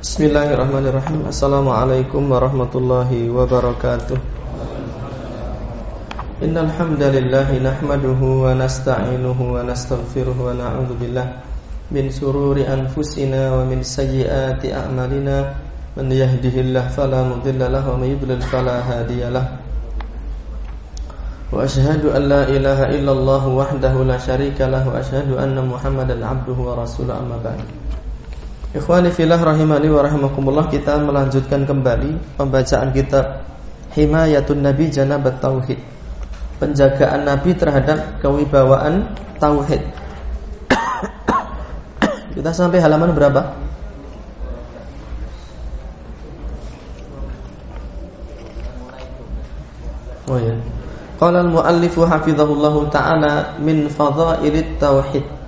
Bismillahirrahmanirrahim. Assalamualaikum warahmatullahi wabarakatuh. Innal hamdalillah nahmaduhu wa nasta'inuhu wa nastaghfiruhu wa na'udzu billah min shururi anfusina wa min sayyiati a'malina. Man yahdihillahu fala mudilla lahu wa may yudlil fala hadiyalah. Wa asyhadu an la ilaha illallah wahdahu la syarika lahu wa asyhadu anna Muhammadan 'abduhu wa rasuluhu, amma ba'd. Ikhwani fillah rahimani wa rahimakumullah, kita melanjutkan kembali pembacaan kitab Himayatun Nabi Janabat Tauhid, penjagaan Nabi terhadap kewibawaan tauhid. Kita sampai halaman berapa? Oh ya. Qala al-muallifu hafizahullahu ta'ala min fadhailit tauhid,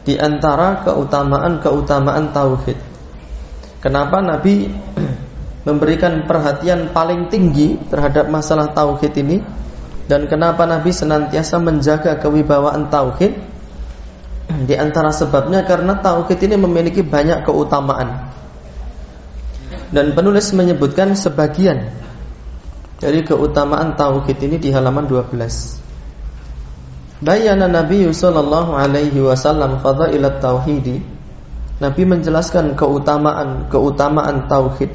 di antara keutamaan-keutamaan tauhid. Kenapa Nabi memberikan perhatian paling tinggi terhadap masalah tauhid ini, dan kenapa Nabi senantiasa menjaga kewibawaan tauhid? Di antara sebabnya karena tauhid ini memiliki banyak keutamaan, dan penulis menyebutkan sebagian dari keutamaan tauhid ini di halaman 12. Bayana Nabi sallallahu alaihi wasallam fadailat tauhidi. Nabi menjelaskan keutamaan tauhid.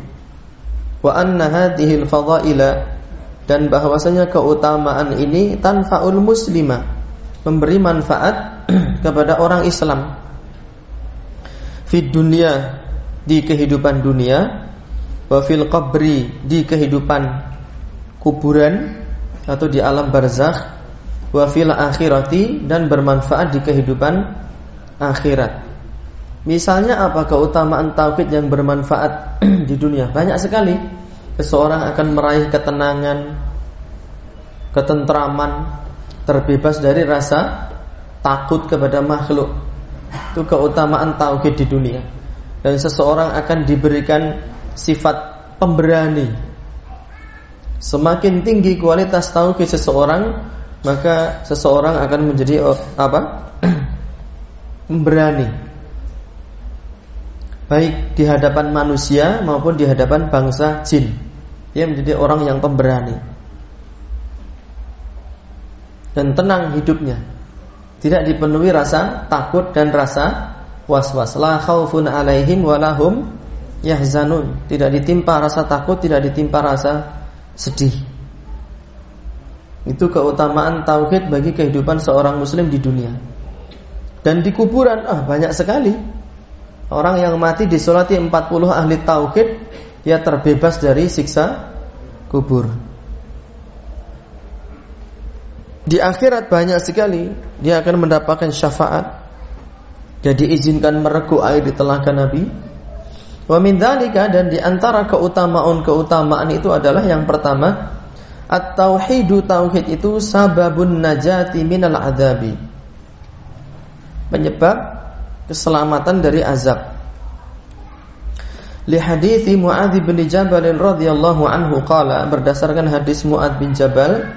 Wa anna hadhil fadaila, dan bahwasanya keutamaan ini tanfa'ul muslima, memberi manfaat kepada orang Islam. Fid dunya, di kehidupan dunia, wa fil qabri, di kehidupan kuburan atau di alam barzakh, wa fil akhirati, dan bermanfaat di kehidupan akhirat. Misalnya apa keutamaan tauhid yang bermanfaat di dunia? Banyak sekali. Seseorang akan meraih ketenangan, ketentraman, terbebas dari rasa takut kepada makhluk. Itu keutamaan tauhid di dunia. Dan seseorang akan diberikan sifat pemberani. Semakin tinggi kualitas tauhid seseorang, maka seseorang akan menjadi pemberani, baik di hadapan manusia maupun di hadapan bangsa jin. Dia menjadi orang yang pemberani dan tenang hidupnya, tidak dipenuhi rasa takut dan rasa was-was. La khaufun alaihim walahum yahzanun, tidak ditimpa rasa takut, tidak ditimpa rasa sedih. Itu keutamaan tauhid bagi kehidupan seorang muslim di dunia. Dan di kuburan banyak sekali. Orang yang mati disolati 40 ahli tauhid, dia terbebas dari siksa kubur. Di akhirat banyak sekali, dia akan mendapatkan syafaat. Dia diizinkan mereguk air di telaga Nabi. Wa min dzalika, dan di antara keutamaan itu adalah yang pertama, at-tauhidu, tauhid itu sababun najati minal adzabi, penyebab keselamatan dari azab. Li hadithi Mu'adz bin Jabal radhiyallahu anhu qala, berdasarkan hadis Mu'adz bin Jabal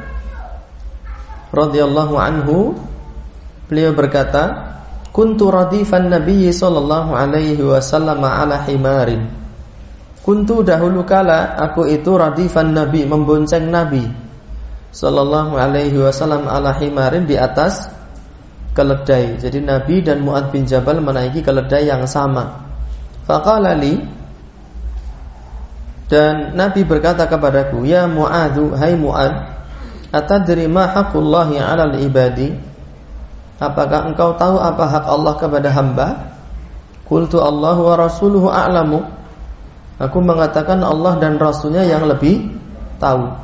radhiyallahu anhu, beliau berkata, kuntu radifan nabiyyi sallallahu alaihi wasallam ala himarin. Kuntu, dahulu kala aku itu radifan Nabi, membonceng Nabi sallallahu alaihi wasallam ala himarin, di atas keledai. Jadi Nabi dan Mu'adz bin Jabal menaiki keledai yang sama. Faqala li, dan Nabi berkata kepadaku, ya Mu'adz, hai Mu'adz, atadri ma haqqullahi 'alal ibadi, apakah engkau tahu apa hak Allah kepada hamba? Qultu Allahu wa rasuluhu a'lamu, aku mengatakan Allah dan Rasulnya yang lebih tahu.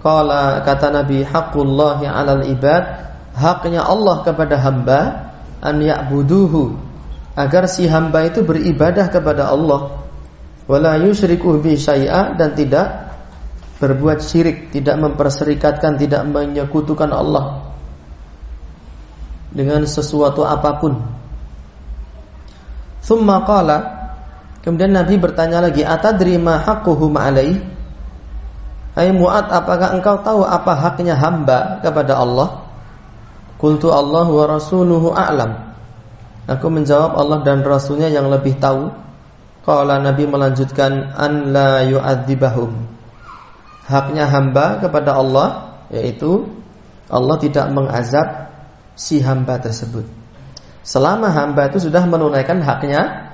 Qala, kata Nabi, haqqullahi 'alal ibad, haknya Allah kepada hamba, an ya'buduhu, agar si hamba itu beribadah kepada Allah, wala yusyriku bi syai'a, dan tidak berbuat syirik, tidak memperserikatkan, tidak menyekutukan Allah dengan sesuatu apapun. Tsumma qala, kemudian Nabi bertanya lagi, atadri ma haqquhum alaihi, hai Mu'adz, apakah engkau tahu apa haknya hamba kepada Allah? Qultu Allah wa rasuluhu a'lam, aku menjawab Allah dan Rasulnya yang lebih tahu. Qala, Nabi melanjutkan, an la yu'adzibahum. Haknya hamba kepada Allah, yaitu Allah tidak mengazab si hamba tersebut selama hamba itu sudah menunaikan haknya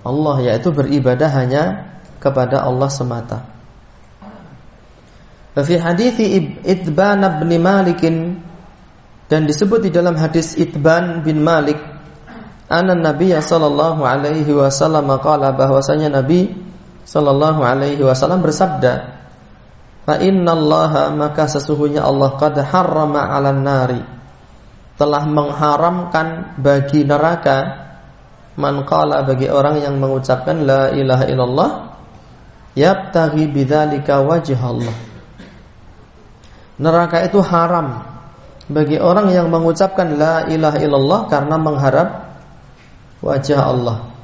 Allah, yaitu beribadah hanya kepada Allah semata. Fi hadits Itban bin Malik, dan disebut di dalam hadis Itban bin Malik, anna Nabi sallallahu alaihi wasallam qala, bahwasanya Nabi sallallahu alaihi wasallam bersabda, fa innallaha, maka sesungguhnya Allah, qad harrama 'alan nari, telah mengharamkan bagi neraka, man qala, bagi orang yang mengucapkan la ilaha illallah, yabtaghi bidzalika wajh Allah. Neraka itu haram bagi orang yang mengucapkan la ilaha illallah karena mengharap wajah Allah,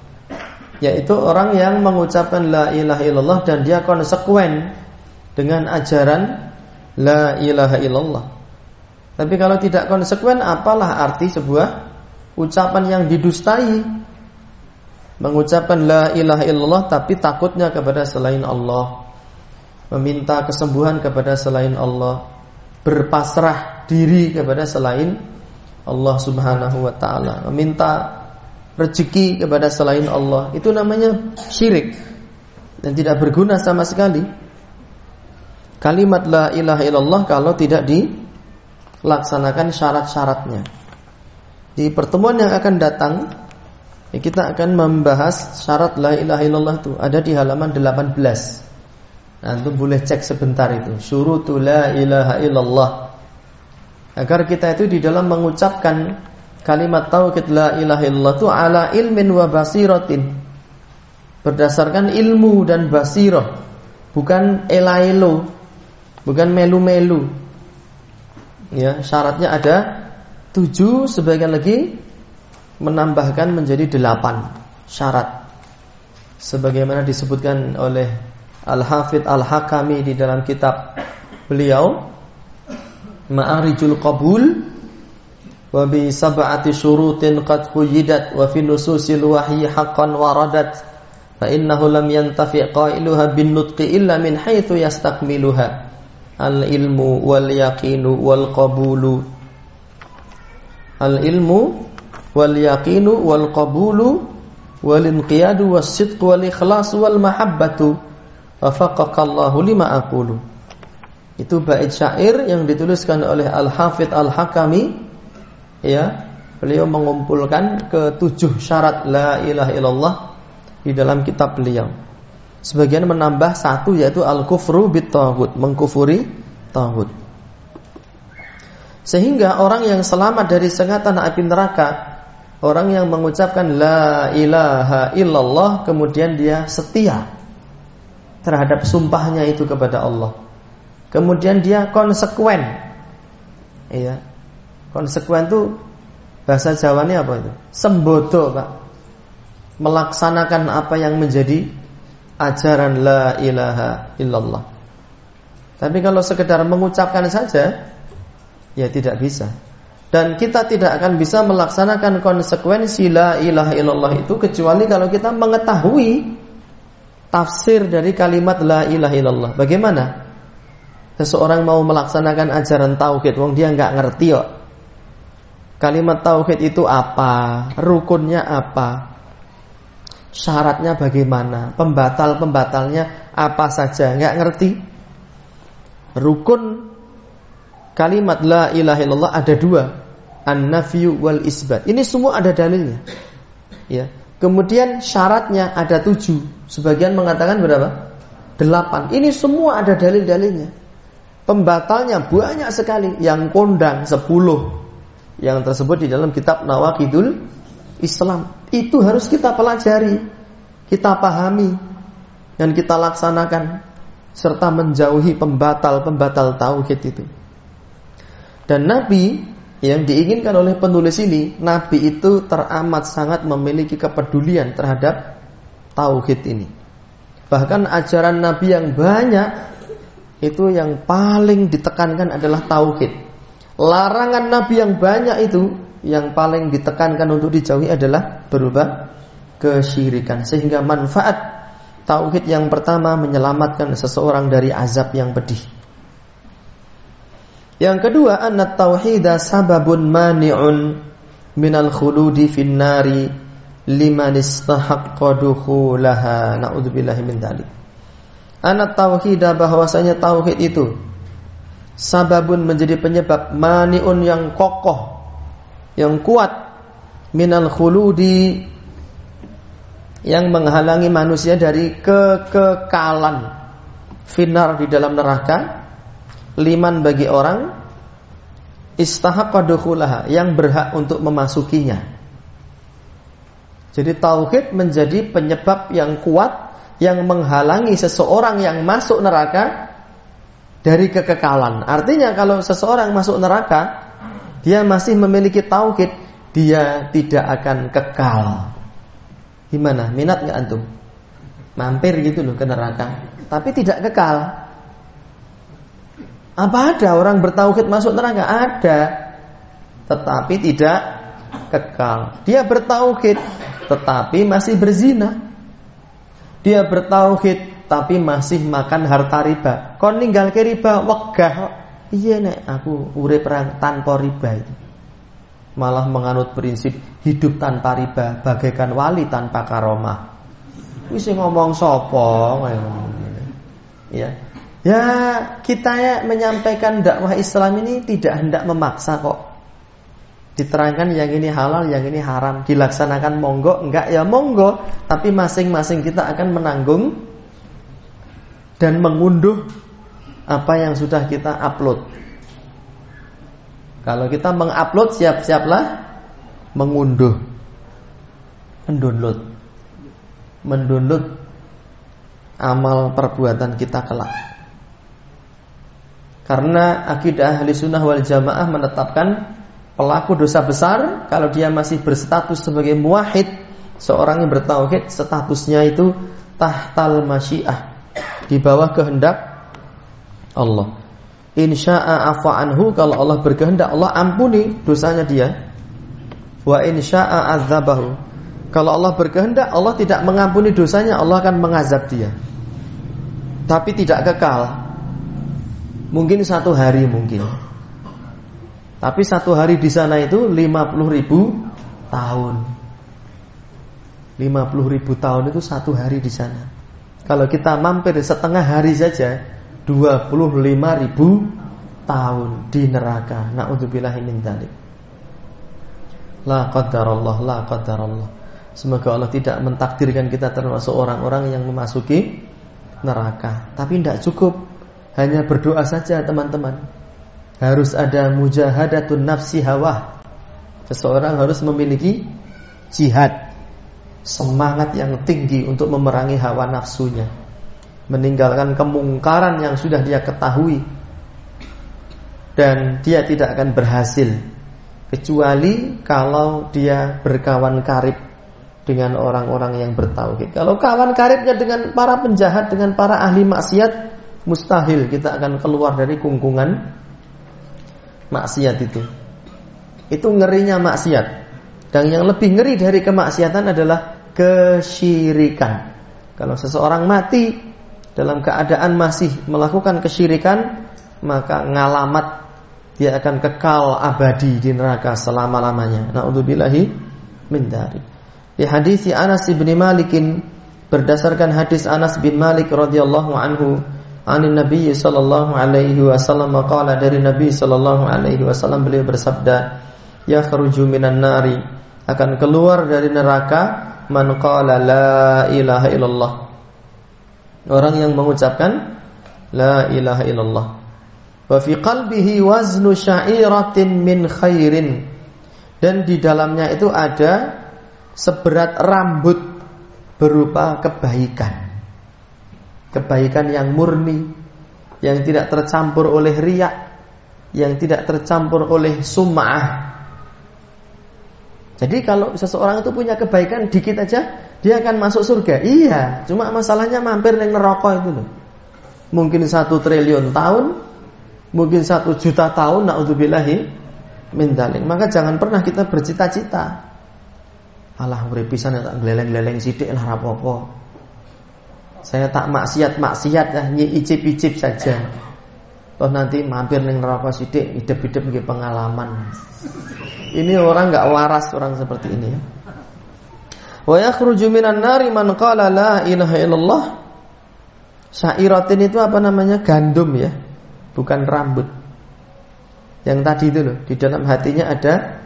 yaitu orang yang mengucapkan la ilaha illallah dan dia konsekuen dengan ajaran la ilaha illallah. Tapi kalau tidak konsekuen, apalah arti sebuah ucapan yang didustai? Mengucapkan la ilaha illallah tapi takutnya kepada selain Allah, meminta kesembuhan kepada selain Allah, berpasrah diri kepada selain Allah subhanahu wa ta'ala, meminta rezeki kepada selain Allah. Itu namanya syirik dan tidak berguna sama sekali. Kalimat la ilaha illallah kalau tidak dilaksanakan syarat-syaratnya. Di pertemuan yang akan datang kita akan membahas syarat la ilaha illallah itu, ada di halaman 18. Antum boleh cek sebentar itu, syurutu la ilaha illallah. Agar kita itu di dalam mengucapkan kalimat tauhid la ilaha illallah itu ala ilmin wa basiratin, berdasarkan ilmu dan basirah, bukan elaelo, bukan melu-melu. Ya, syaratnya ada 7, sebagian lagi menambahkan menjadi 8 syarat. Sebagaimana disebutkan oleh Al-Hafidh Al-Hakami di dalam kitab beliau Ma'arijul Qabul, wa bi sab'ati syurutin qad quyidat wa fi nususil wahyi haqqan waradat fa innahu lam yantafi' qailuha bin nutqi illa min haitsu yastakmiluha al-ilmu wal yaqinu wal qabulu. Al-ilmu wal yaqinu wal qabulu wal inqiyadu was sidq wal ikhlas wal mahabbatu wafaqakallahu lima aqulu. Itu bait syair yang dituliskan oleh Al-Hafidh Al-Hakami. Ya, beliau mengumpulkan ke-7 syarat la ilaha illallah di dalam kitab beliau. Sebagian menambah 1, yaitu al-kufru bit-taghut, mengkufuri taghut. Sehingga orang yang selamat dari sengatan api neraka, orang yang mengucapkan la ilaha illallah kemudian dia setia terhadap sumpahnya itu kepada Allah, kemudian dia konsekuen. Iya, konsekuen itu bahasa Jawanya apa itu? Sembodo, Pak. Melaksanakan apa yang menjadi ajaran la ilaha illallah. Tapi kalau sekedar mengucapkan saja, ya tidak bisa. Dan kita tidak akan bisa melaksanakan konsekuensi la ilaha illallah itu kecuali kalau kita mengetahui tafsir dari kalimat la ilaha illallah. Bagaimana seseorang mau melaksanakan ajaran tauhid wong dia nggak ngerti kok. Kalimat tauhid itu apa? Rukunnya apa? Syaratnya bagaimana? Pembatal-pembatalnya apa saja? Nggak ngerti. Rukun kalimat la ilaha illallah ada 2, an-nafyu wal isbat. Ini semua ada dalilnya. Ya. Kemudian syaratnya ada 7. Sebagian mengatakan berapa? 8. Ini semua ada dalil-dalilnya. Pembatalnya banyak sekali. Yang kondang 10. Yang tersebut di dalam kitab Nawaqidul Islam. Itu harus kita pelajari, kita pahami, dan kita laksanakan, serta menjauhi pembatal-pembatal tauhid itu. Dan Nabi yang diinginkan oleh penulis ini, Nabi itu teramat sangat memiliki kepedulian terhadap tauhid ini. Bahkan ajaran Nabi yang banyak itu yang paling ditekankan adalah tauhid. Larangan Nabi yang banyak itu yang paling ditekankan untuk dijauhi adalah berupa kesyirikan. Sehingga manfaat Tauhid yang pertama menyelamatkan seseorang dari azab yang pedih. Yang kedua, anna tauhida sababun mani'un minal khuludi finnari liman istahaqqa dukhulaha. Na'udzubillahi min dzalik. Anna tauhida, bahwasanya tauhid itu sababun, menjadi penyebab, mani'un, yang kokoh, yang kuat, minal khuludi, yang menghalangi manusia dari kekekalan, finnar, di dalam neraka, liman, bagi orang, istahaqqa dukhulaha, yang berhak untuk memasukinya. Jadi tauhid menjadi penyebab yang kuat yang menghalangi seseorang yang masuk neraka dari kekekalan. Artinya kalau seseorang masuk neraka, dia masih memiliki tauhid, dia tidak akan kekal. Gimana? Minat nggak antum? Mampir gitu loh ke neraka, tapi tidak kekal. Apa ada orang bertauhid masuk neraka? Ada, tetapi tidak kekal. Dia bertauhid, tetapi masih berzina. Dia bertauhid, tapi masih makan harta riba. Kon ninggal ke riba, wegah. Iya nek, aku urip tanpa riba itu. Malah menganut prinsip hidup tanpa riba bagaikan wali tanpa karomah. Wis ngomong sapa? Ya. Ya, kita menyampaikan dakwah Islam ini tidak hendak memaksa kok. Diterangkan yang ini halal, yang ini haram, dilaksanakan monggo, enggak ya monggo, tapi masing-masing kita akan menanggung dan mengunduh apa yang sudah kita upload. Kalau kita mengupload, siap-siaplah mengunduh, mendownload amal perbuatan kita kelak. Karena akidah ahli sunnah wal jamaah menetapkan pelaku dosa besar, kalau dia masih berstatus sebagai muwahhid, seorang yang bertauhid, statusnya itu tahtal masyiah, di bawah kehendak Allah. Insya'a afa anhu, kalau Allah berkehendak, Allah ampuni dosanya dia. Wa insya'a azabahu, kalau Allah berkehendak, Allah tidak mengampuni dosanya, Allah akan mengazab dia. Tapi tidak kekal. Mungkin 1 hari mungkin. Tapi 1 hari di sana itu 50.000 tahun. 50.000 tahun itu 1 hari di sana. Kalau kita mampir setengah hari saja, 25.000 tahun di neraka. Na'udzubillahi min dzalik. La qadarallah, la qadarallah. Semoga Allah tidak mentakdirkan kita termasuk orang-orang yang memasuki neraka. Tapi tidak cukup hanya berdoa saja, teman-teman. Harus ada mujahadatun nafsi hawa. Seseorang harus memiliki jihad, semangat yang tinggi untuk memerangi hawa nafsunya, meninggalkan kemungkaran yang sudah dia ketahui, dan dia tidak akan berhasil kecuali kalau dia berkawan karib dengan orang-orang yang bertauhid. Kalau kawan karibnya dengan para penjahat, dengan para ahli maksiat, mustahil kita akan keluar dari kungkungan maksiat itu. Itu ngerinya maksiat. Dan yang lebih ngeri dari kemaksiatan adalah kesyirikan. Kalau seseorang mati dalam keadaan masih melakukan kesyirikan, maka ngalamat dia akan kekal abadi di neraka selama-lamanya. Na'udzubillahi min dzalik. Di hadis Anas bin Malik, berdasarkan hadis Anas bin Malik radhiyallahu anhu, anin Nabi sallallahu alaihi wasallam qala, dari Nabi sallallahu alaihi wasallam beliau bersabda, yakhruju minan nari, akan keluar dari neraka, man qala la ilaha illallah, orang yang mengucapkan la ilaha illallah, wa fi qalbihi waznu sya'iratin min khairin, dan di dalamnya itu ada seberat rambut berupa kebaikan. Kebaikan yang murni, yang tidak tercampur oleh riya, yang tidak tercampur oleh sum'ah. Jadi kalau seseorang itu punya kebaikan dikit aja, dia akan masuk surga. Iya, cuma masalahnya mampir di neraka itu loh. Mungkin 1 triliun tahun, mungkin 1 juta tahun, na'udzubillahi min dzalik. Maka jangan pernah kita bercita-cita, alah urip pisan tak gleleng-gleleng sithik lah rapopo. Saya tak maksiat ya, icip-icip saja. Toh nanti mampir ning neraka sithik, hidup-hidup nggih pengalaman. Ini orang enggak waras orang seperti ini ya. Wa yakhruju minan nari man qala la ilaha illallah. Syairatin itu apa namanya? Gandum ya, bukan rambut. Yang tadi itu loh, di dalam hatinya ada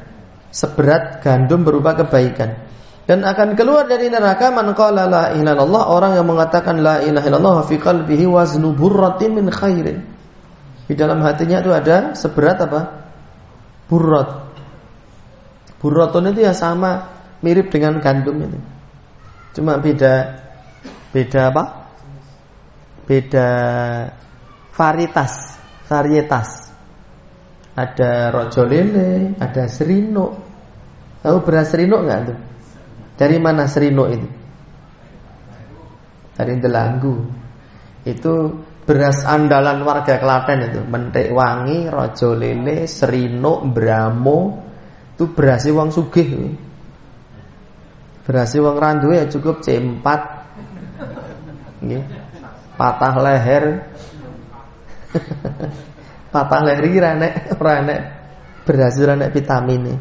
seberat gandum berupa kebaikan. Dan akan keluar dari neraka man qala la ilaha illallah, orang yang mengatakan la ilaha illallah fi qalbihi waznu burratin min khairin. Di dalam hatinya itu ada seberat apa? Burrat. Burratun itu ya sama, mirip dengan gandum itu. Cuma beda apa? Beda varietas. Ada rojolele, ada serino. Tahu beras serino enggak tuh? Dari mana serino itu? Dari Delanggu. Itu beras andalan warga Klaten itu. Mentik wangi, rojolele, serino, bramo. Itu berasnya wong sugih. Berasnya wong randu ya cukup C4. Nggih. Patah leher. Patah leher iki ora nek beras ora nek vitamine.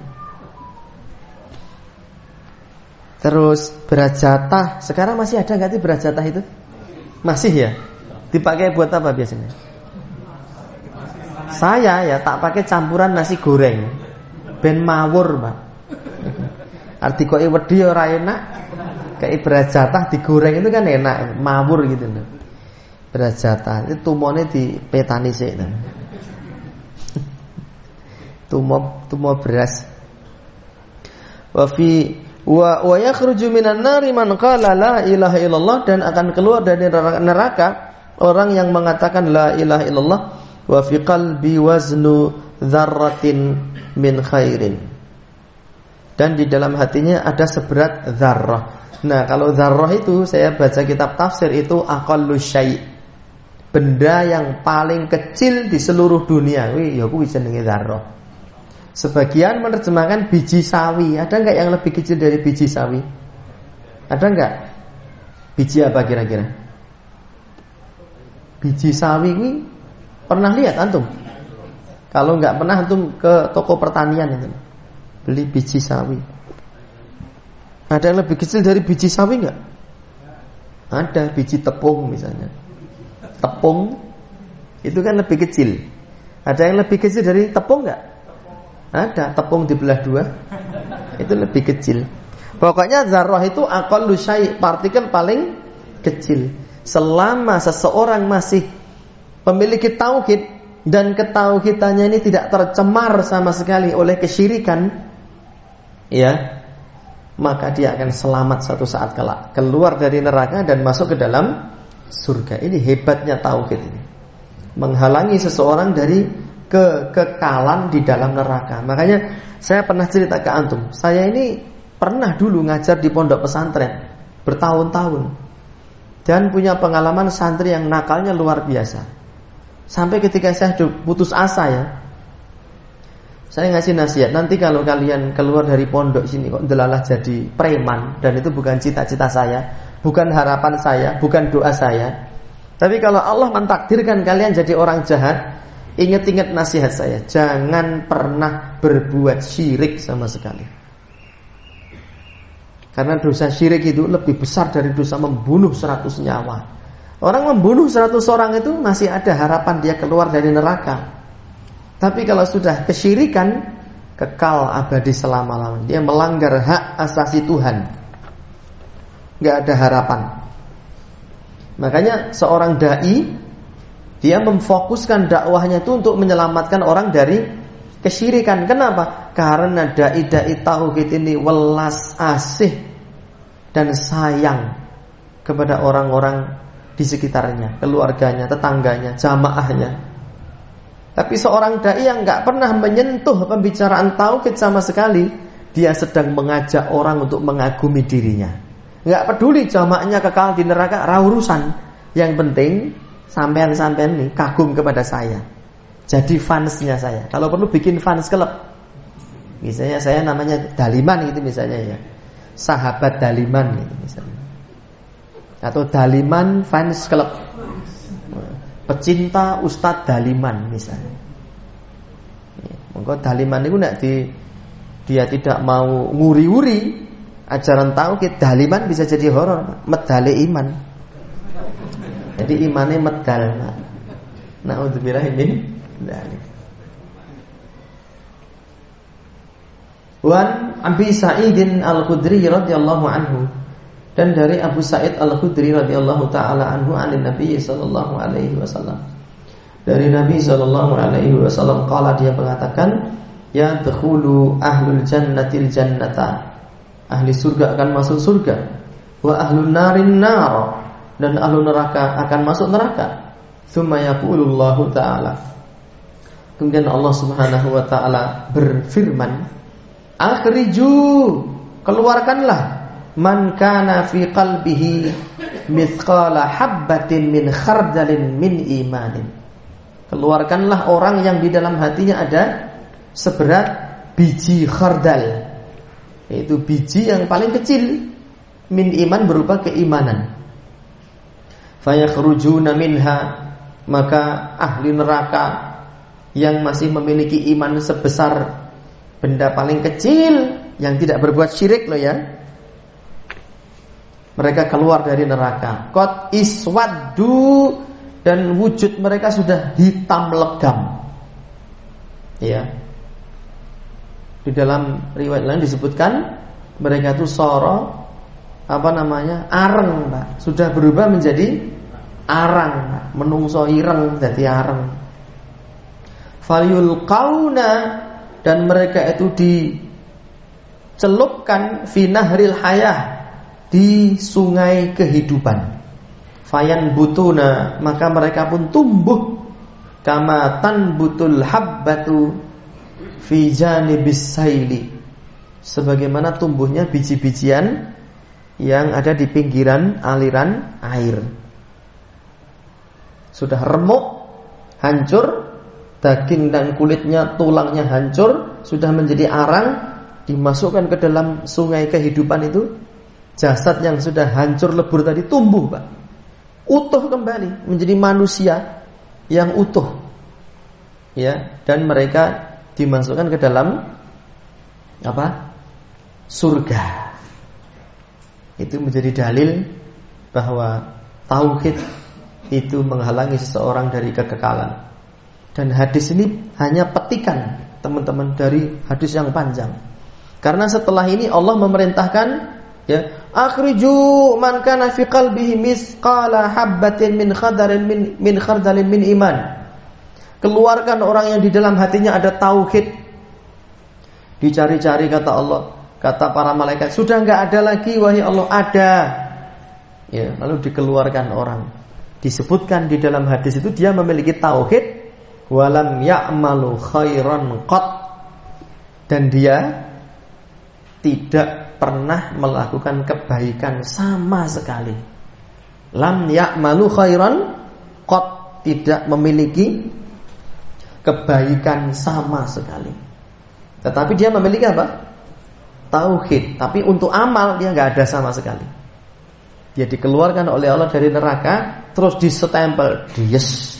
Terus beras jatah, sekarang masih ada enggak sih beras jatah itu? Masih ya? Dipakai buat apa biasanya? Saya ya tak pakai campuran nasi goreng. Ben mawur, Pak. Arti kok wedi ora enak. Kayak beras jatah digoreng itu kan enak, mawur gitu loh. Beras jatah itu tumone dipetani sik. Tumo beras. Wa yakhruju minan nari man qala la ilaha illallah, dan akan keluar dari neraka orang yang mengatakan la ilaha illallah wa fi qalbi waznu dzarratin min khairin, dan di dalam hatinya ada seberat dzarrah. Nah, kalau dzarrah itu saya baca kitab tafsir itu aqallu syai', benda yang paling kecil di seluruh dunia. Wih, ya kuwi jenenge dzarrah. Sebagian menerjemahkan biji sawi. Ada enggak yang lebih kecil dari biji sawi? Ada enggak? Biji apa kira-kira? Biji sawi ini pernah lihat antum? Kalau enggak pernah, antum ke toko pertanian itu, beli biji sawi. Ada yang lebih kecil dari biji sawi enggak? Ada, biji tepung misalnya. Tepung itu kan lebih kecil. Ada yang lebih kecil dari tepung enggak? Ada, tepung dibelah dua. Itu lebih kecil. Pokoknya zarrah itu aqallu syai', partikel paling kecil. Selama seseorang masih memiliki tauhid dan ketauhidannya ini tidak tercemar sama sekali oleh kesyirikan, ya, maka dia akan selamat satu saat kelak, keluar dari neraka dan masuk ke dalam surga. Ini hebatnya tauhid ini, menghalangi seseorang dari kekekalan di dalam neraka. Makanya saya pernah cerita ke antum, saya ini pernah dulu ngajar di pondok pesantren bertahun-tahun dan punya pengalaman santri yang nakalnya luar biasa. Sampai ketika saya putus asa ya, saya ngasih nasihat, nanti kalau kalian keluar dari pondok sini kok delalah jadi preman, dan itu bukan cita-cita saya, bukan harapan saya, bukan doa saya. Tapi kalau Allah mentakdirkan kalian jadi orang jahat, ingat-ingat nasihat saya, jangan pernah berbuat syirik sama sekali. Karena dosa syirik itu lebih besar dari dosa membunuh 100 nyawa. Orang membunuh 100 orang itu masih ada harapan dia keluar dari neraka. Tapi kalau sudah kesyirikan, kekal abadi selama-lamanya. Dia melanggar hak asasi Tuhan, gak ada harapan. Makanya seorang dai, dia memfokuskan dakwahnya itu untuk menyelamatkan orang dari kesyirikan. Kenapa? Karena dai-dai tauhid ini welas asih dan sayang kepada orang-orang di sekitarnya, keluarganya, tetangganya, jamaahnya. Tapi seorang dai yang gak pernah menyentuh pembicaraan tauhid sama sekali, dia sedang mengajak orang untuk mengagumi dirinya. Gak peduli jamaahnya kekal di neraka, urusan. Yang penting sampean-sampean nih kagum kepada saya, jadi fansnya saya. Kalau perlu bikin fans club. Misalnya saya namanya Daliman gitu misalnya ya, sahabat Daliman gitu misalnya. atau Daliman Fans Club, pecinta Ustadz Daliman misalnya. Monggo Daliman itu nek dia tidak mau nguri-uri ajaran tauhid, Daliman bisa jadi horor, medale iman. Jadi imannya medal. Na'udzubillah min dzalik. Wan Abi Sa'idin Al-Khudri radhiyallahu anhu, dan dari Abu Sa'id Al-Khudri radhiyallahu taala anhu anin Nabi sallallahu alaihi wasallam. Dari Nabi sallallahu alaihi wasallam qala, dia mengatakan, ya yadkhulu ahlul jannatil jannata, ahli surga akan masuk surga, wa ahlun narin nar, dan ahlu neraka akan masuk neraka. Tsumma yaqulullahu ta'ala, kemudian Allah Subhanahu wa taala berfirman, akhriju, keluarkanlah, man kana fi qalbihi mithqala habbatin min khardalin min imanin. Keluarkanlah orang yang di dalam hatinya ada seberat biji khardal, yaitu biji yang paling kecil, min iman berupa keimanan. Fayakhrujuna minha, maka ahli neraka yang masih memiliki iman sebesar benda paling kecil yang tidak berbuat syirik loh ya, mereka keluar dari neraka. Qad iswaddu, dan wujud mereka sudah hitam legam. Ya. Di dalam riwayat lain disebutkan mereka itu areng, Pak. Sudah berubah menjadi arang, Pak. Menungso ireng jadi areng. Falyulqauna, dan mereka itu dicelupkan fi nahril hayah, di sungai kehidupan. Fayan butuna, maka mereka pun tumbuh kama tanbutul habbatu fi janibis saili, sebagaimana tumbuhnya biji-bijian yang ada di pinggiran aliran air. Sudah remuk, hancur, daging dan kulitnya, tulangnya hancur, sudah menjadi arang, dimasukkan ke dalam sungai kehidupan itu. Jasad yang sudah hancur lebur tadi tumbuh, Pak, utuh kembali menjadi manusia yang utuh, ya. Dan mereka dimasukkan ke dalam surga. Itu menjadi dalil bahwa tauhid itu menghalangi seseorang dari kekekalan. Dan hadis ini hanya petikan, teman-teman, dari hadis yang panjang. Karena setelah ini Allah memerintahkan, ya, akhriju man kana fi qalbihi misqala habbatin min khardalin min iman. Keluarkan orang yang di dalam hatinya ada tauhid. Dicari-cari, kata Allah, kata para malaikat, sudah enggak ada lagi, wahai Allah. Ada. Ya, lalu dikeluarkan orang. Disebutkan di dalam hadis itu dia memiliki tauhid, walam ya'malu khairan qat, dan dia tidak pernah melakukan kebaikan sama sekali. Lam ya'malu khairan qat, tidak memiliki kebaikan sama sekali. Tetapi dia memiliki apa? Tauhid. Tapi untuk amal dia nggak ada sama sekali. Dia dikeluarkan oleh Allah dari neraka, terus disestempel, yes.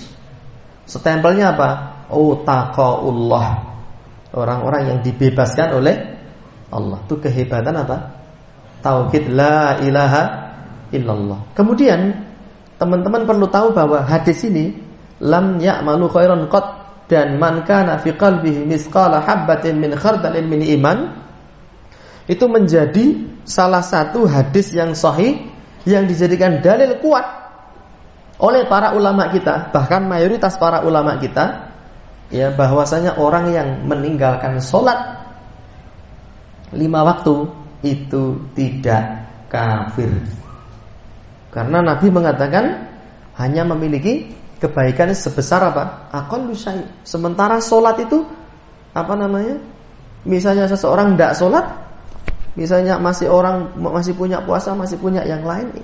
Stempelnya apa? Oh, taqaullah. Orang-orang yang dibebaskan oleh Allah. Itu kehebatan apa? Tauhid la ilaha illallah. Kemudian teman-teman perlu tahu bahwa hadis ini, lam ya'malu khairan qat, dan man kana fi qalbihi misqala habbatin min khardalin min iman, itu menjadi salah satu hadis yang sahih yang dijadikan dalil kuat oleh para ulama kita, bahkan mayoritas para ulama kita, ya, bahwasanya orang yang meninggalkan sholat 5 waktu itu tidak kafir. Karena Nabi mengatakan hanya memiliki kebaikan sebesar apa? Aqallu syai'. Sementara sholat itu misalnya seseorang tidak sholat, misalnya masih punya puasa, masih punya yang lain,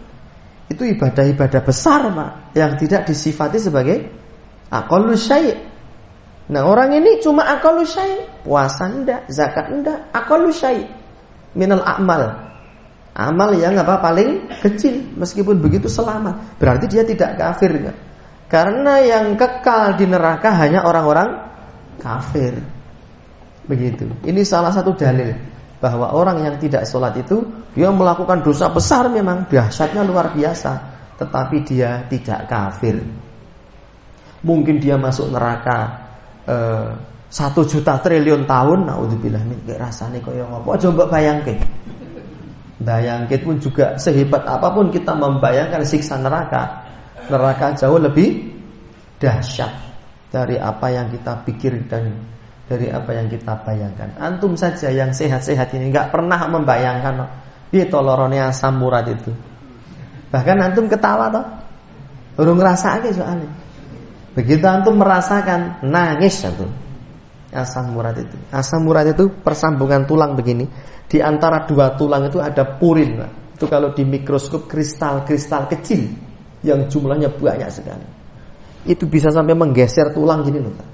itu ibadah-ibadah besar, Pak, yang tidak disifati sebagai aqallu syai'. Nah, orang ini cuma aqallu syai', puasa enggak, zakat enggak, aqallu syai' minal a'mal. Amal yang paling kecil, meskipun begitu selamat. Berarti dia tidak kafir. Karena yang kekal di neraka hanya orang-orang kafir. Begitu. Ini salah satu dalil bahwa orang yang tidak sholat itu dia melakukan dosa besar, memang dahsyatnya luar biasa, tetapi dia tidak kafir. Mungkin dia masuk neraka 1 juta triliun tahun, naudzubillah min, rasane kaya ngopo. Coba bayangke. Bayangke pun juga sehebat apapun kita membayangkan siksa neraka, neraka jauh lebih dahsyat dari apa yang kita pikirkan, dari apa yang kita bayangkan. Antum saja yang sehat-sehat ini nggak pernah membayangkan itu lorone asam urat itu. Bahkan antum ketawa toh, urung ngrasake soalnya. Begitu antum merasakan, nangis antum. Asam urat itu. Asam urat itu persambungan tulang begini. Di antara dua tulang itu ada purin, Pak. Itu kalau di mikroskop kristal-kristal kecil yang jumlahnya banyak sekali. Itu bisa sampai menggeser tulang gini loh, Pak.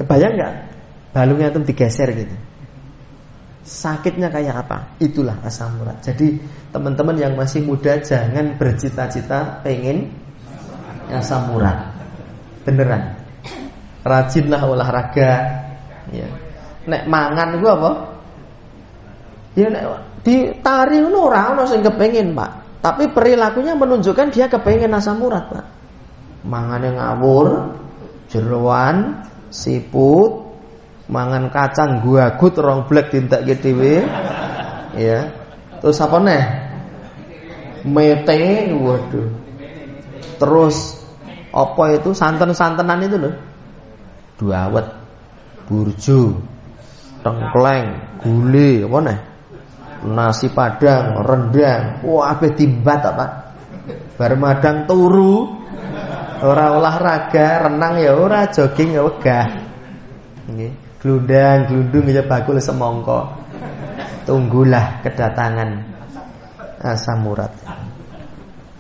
Kebayang nggak? Balungnya itu digeser gitu. Sakitnya kayak apa? Itulah asam urat. Jadi teman-teman yang masih muda jangan bercita-cita pengen asam urat. Beneran. Rajinlah olahraga. Ya. Nek mangan gua apa? Ya nek ditari ngono ora ono sing kepengin, Pak. Tapi perilakunya menunjukkan dia kepengin asam urat, Pak. Mangane ngawur, jeroan, siput, mangan kacang guagut rong blek dintekke dhewe. Ya. Terus apa neh? Mete, waduh. Terus apa itu santen-santenan itu loh? Duawet, burjo, tengkleng, gule, apa neh? Nasi padang, rendang. Wah, ape timbat apa? Bar madang turu. Ora olahraga, renang ya ora, jogging ya wegah. Nggih, glundang-glundung ya bakul semongko. Tunggulah kedatangan asam urat.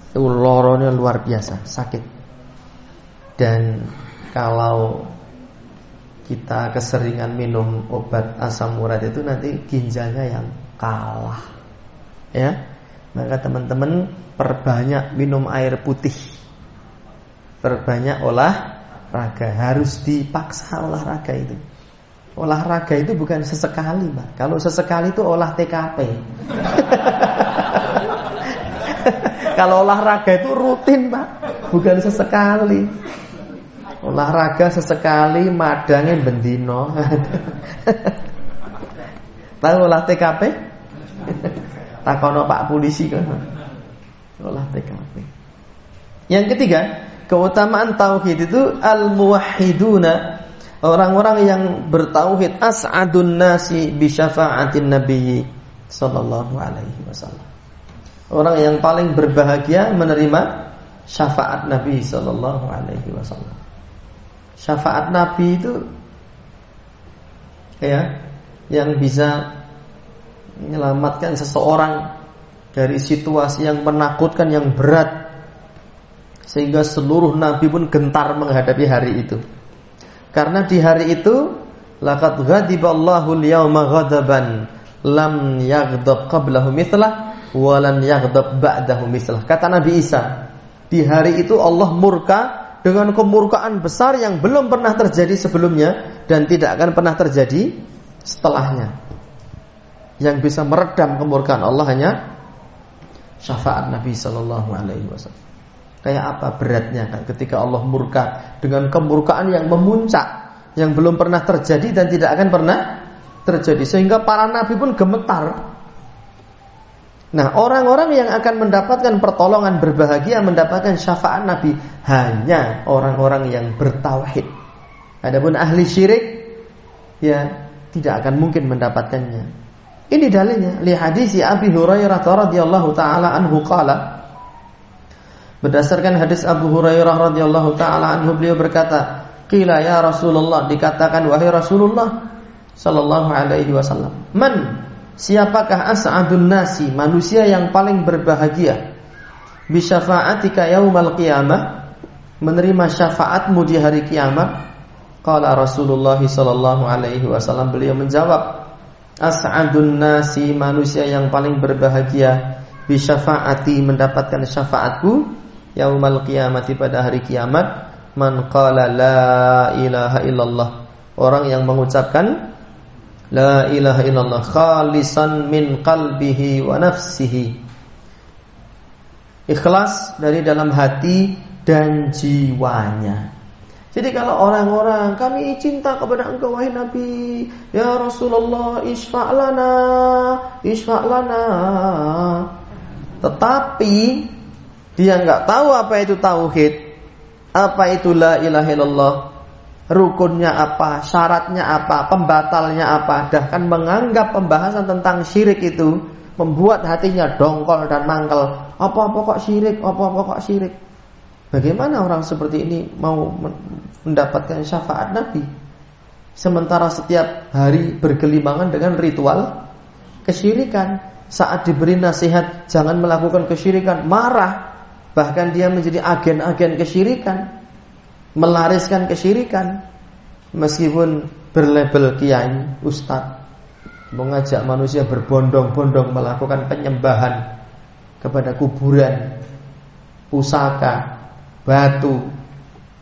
Itu lorone luar biasa, sakit. Dan kalau kita keseringan minum obat asam urat itu nanti ginjalnya yang kalah. Ya. Maka teman-teman perbanyak minum air putih. Perbanyak olahraga, harus dipaksa olahraga itu. Olahraga itu bukan sesekali, Pak. Kalau sesekali itu olah TKP. Kalau olahraga itu rutin, Pak. Bukan sesekali. Olahraga sesekali, madangnya bendino. Tahu olah TKP? Takono Pak polisi kan. Olah TKP. Yang ketiga, keutamaan tauhid itu al-muwahhiduna, orang-orang yang bertauhid, as'adun nasi bi syafa'atin nabiyyi sallallahu alaihi wasallam. Orang yang paling berbahagia menerima syafaat Nabi sallallahu alaihi wasallam. Syafaat Nabi itu ya yang bisa menyelamatkan seseorang dari situasi yang menakutkan, yang berat, sehingga seluruh nabi pun gentar menghadapi hari itu. Karena di hari itu laqad ghadiballahu al-yawma ghadaban lam yaghdab qablahu mithlah wa lan yaghdab ba'dahu mithlah. Kata Nabi Isa, di hari itu Allah murka dengan kemurkaan besar yang belum pernah terjadi sebelumnya dan tidak akan pernah terjadi setelahnya. Yang bisa meredam kemurkaan Allah hanya syafaat Nabi sallallahu alaihi wasallam. Kayak apa beratnya kan ketika Allah murka dengan kemurkaan yang memuncak, yang belum pernah terjadi dan tidak akan pernah terjadi, sehingga para nabi pun gemetar. Nah, orang-orang yang akan mendapatkan pertolongan, berbahagia mendapatkan syafaat Nabi hanya orang-orang yang bertauhid. Adapun ahli syirik ya tidak akan mungkin mendapatkannya. Ini dalilnya li hadis Abi Hurairah radhiyallahu taala anhu qala. Berdasarkan hadis Abu Hurairah radhiyallahu taala anhu, beliau berkata, "Qila ya Rasulullah," dikatakan wahai Rasulullah sallallahu alaihi wasallam, "Man, siapakah as'adun nasi, manusia yang paling berbahagia bi syafa'atika yaumal qiyamah, menerima syafaatmu di hari kiamat?" Qala Rasulullah sallallahu alaihi wasallam, beliau menjawab, as'adun nasi, manusia yang paling berbahagia, bi syafaati, mendapatkan syafaatku, yaumal qiyamati, pada hari kiamat, man qala la ilaha illallah, orang yang mengucapkan la ilaha illallah khalisan min qalbihi wa nafsihi, ikhlas dari dalam hati dan jiwanya. Jadi kalau orang-orang, kami cinta kepada engkau wahai Nabi, ya Rasulullah, isfa' lana, tetapi dia nggak tahu apa itu tauhid, apa itu la ilaha illallah, rukunnya apa, syaratnya apa, pembatalnya apa, bahkan menganggap pembahasan tentang syirik itu membuat hatinya dongkol dan mangkel. Apa-apa kok syirik. Bagaimana orang seperti ini mau mendapatkan syafaat Nabi, sementara setiap hari bergelimangan dengan ritual kesyirikan? Saat diberi nasihat jangan melakukan kesyirikan, marah. Bahkan dia menjadi agen-agen kesyirikan, melariskan kesyirikan, meskipun berlabel kiai, ustadz, mengajak manusia berbondong-bondong melakukan penyembahan kepada kuburan, pusaka, batu,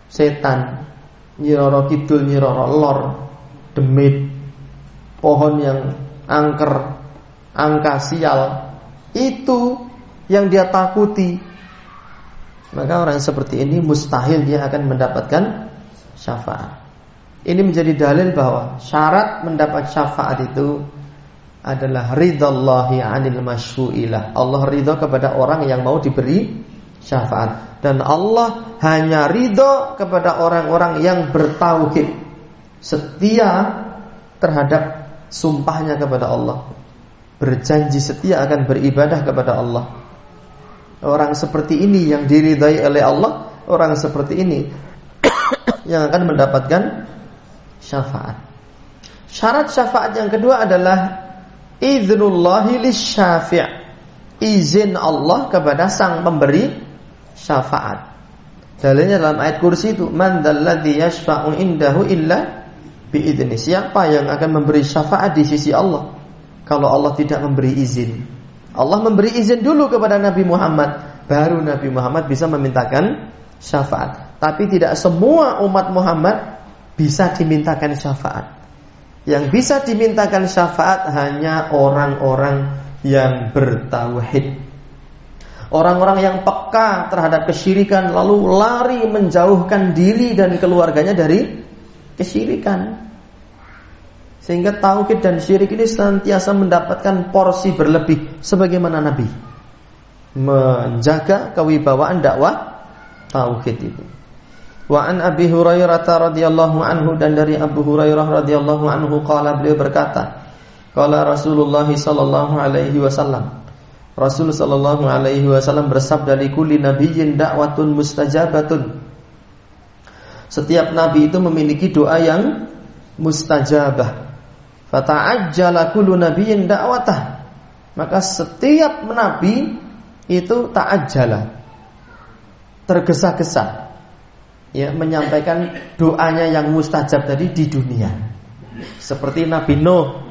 setan, nyiroro kidul, nyiroro lor, demit, pohon yang angker, angka sial, itu yang dia takuti. Maka orang seperti ini mustahil dia akan mendapatkan syafaat. Ini menjadi dalil bahwa syarat mendapat syafaat itu adalah ridallahi 'anil masyu'ilah. Allah ridha kepada orang yang mau diberi syafaat, dan Allah hanya ridha kepada orang-orang yang bertauhid, setia terhadap sumpahnya kepada Allah, berjanji setia akan beribadah kepada Allah. Orang seperti ini yang diridhai oleh Allah, orang seperti ini yang akan mendapatkan syafaat. Syarat syafaat yang kedua adalah idzunullahi lisyafi', izin Allah kepada sang pemberi syafaat. Dalilnya dalam ayat kursi itu, man dzalladzi yashfa'u indahu illa biidzni. Siapa yang akan memberi syafaat di sisi Allah kalau Allah tidak memberi izin? Allah memberi izin dulu kepada Nabi Muhammad, baru Nabi Muhammad bisa memintakan syafaat. Tapi tidak semua umat Muhammad bisa dimintakan syafaat. Yang bisa dimintakan syafaat hanya orang-orang yang bertauhid, orang-orang yang peka terhadap kesyirikan, lalu lari menjauhkan diri dan keluarganya dari kesyirikan, sehingga tauhid dan syirik ini senantiasa mendapatkan porsi berlebih, sebagaimana Nabi menjaga kewibawaan dakwah tauhid itu. Wa an Abi Hurairah radhiyallahu anhu, dan dari Abu Hurairah radhiyallahu anhu qala, beliau berkata, qala Rasulullah sallallahu alaihi wasallam, Rasul sallallahu alaihi wasallam bersabda, li kulli nabiyyin da'watun mustajabatun. Setiap nabi itu memiliki doa yang mustajabah. Fata'ajjala kullu nabiyyin da'watah. Maka setiap nabi itu ta'ajjala, tergesa-gesa, ya, menyampaikan doanya yang mustajab tadi di dunia. Seperti Nabi Nuh,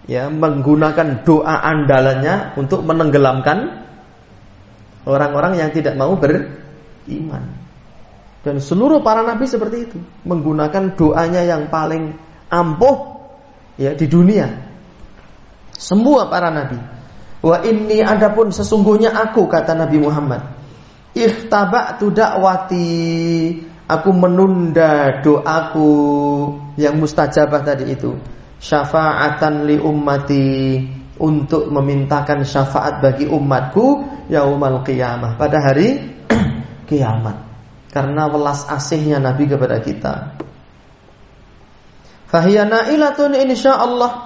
ya, menggunakan doa andalannya untuk menenggelamkan orang-orang yang tidak mau beriman. Dan seluruh para nabi seperti itu, menggunakan doanya yang paling ampuh, ya, di dunia. Semua para nabi. Wa inni, adapun sesungguhnya aku, kata Nabi Muhammad, ikhtaba'tu da'wati, aku menunda doaku yang mustajabah tadi itu, syafa'atan li ummati, untuk memintakan syafaat bagi umatku yaumal qiyamah, pada hari kiamat, karena welas asihnya Nabi kepada kita. Fahiya na'ilatun insyaallah,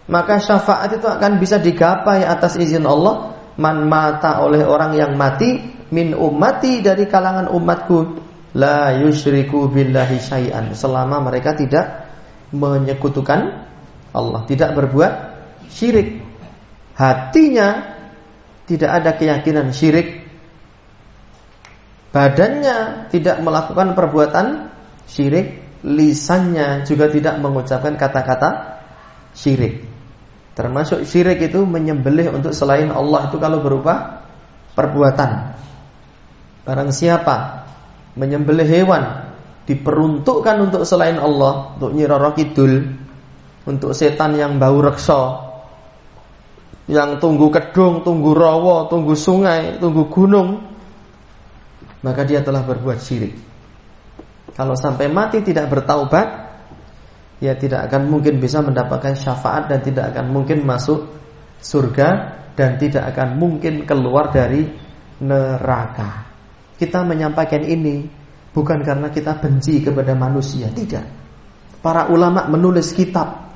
maka syafaat itu akan bisa digapai atas izin Allah, man mata, oleh orang yang mati, min ummati, dari kalangan umatku, la yusyriku billahi syai'an, selama mereka tidak menyekutukan Allah, tidak berbuat syirik. Hatinya tidak ada keyakinan syirik, badannya tidak melakukan perbuatan syirik, lisannya juga tidak mengucapkan kata-kata syirik. Termasuk syirik itu menyembelih untuk selain Allah, itu kalau berupa perbuatan. Barang siapa menyembelih hewan diperuntukkan untuk selain Allah, untuk Nyi Roro Kidul, untuk setan yang bau reksa, yang tunggu kedung, tunggu rawa, tunggu sungai, tunggu gunung, maka dia telah berbuat syirik. Kalau sampai mati tidak bertaubat, ya tidak akan mungkin bisa mendapatkan syafaat dan tidak akan mungkin masuk surga dan tidak akan mungkin keluar dari neraka. Kita menyampaikan ini bukan karena kita benci kepada manusia, tidak. Para ulama menulis kitab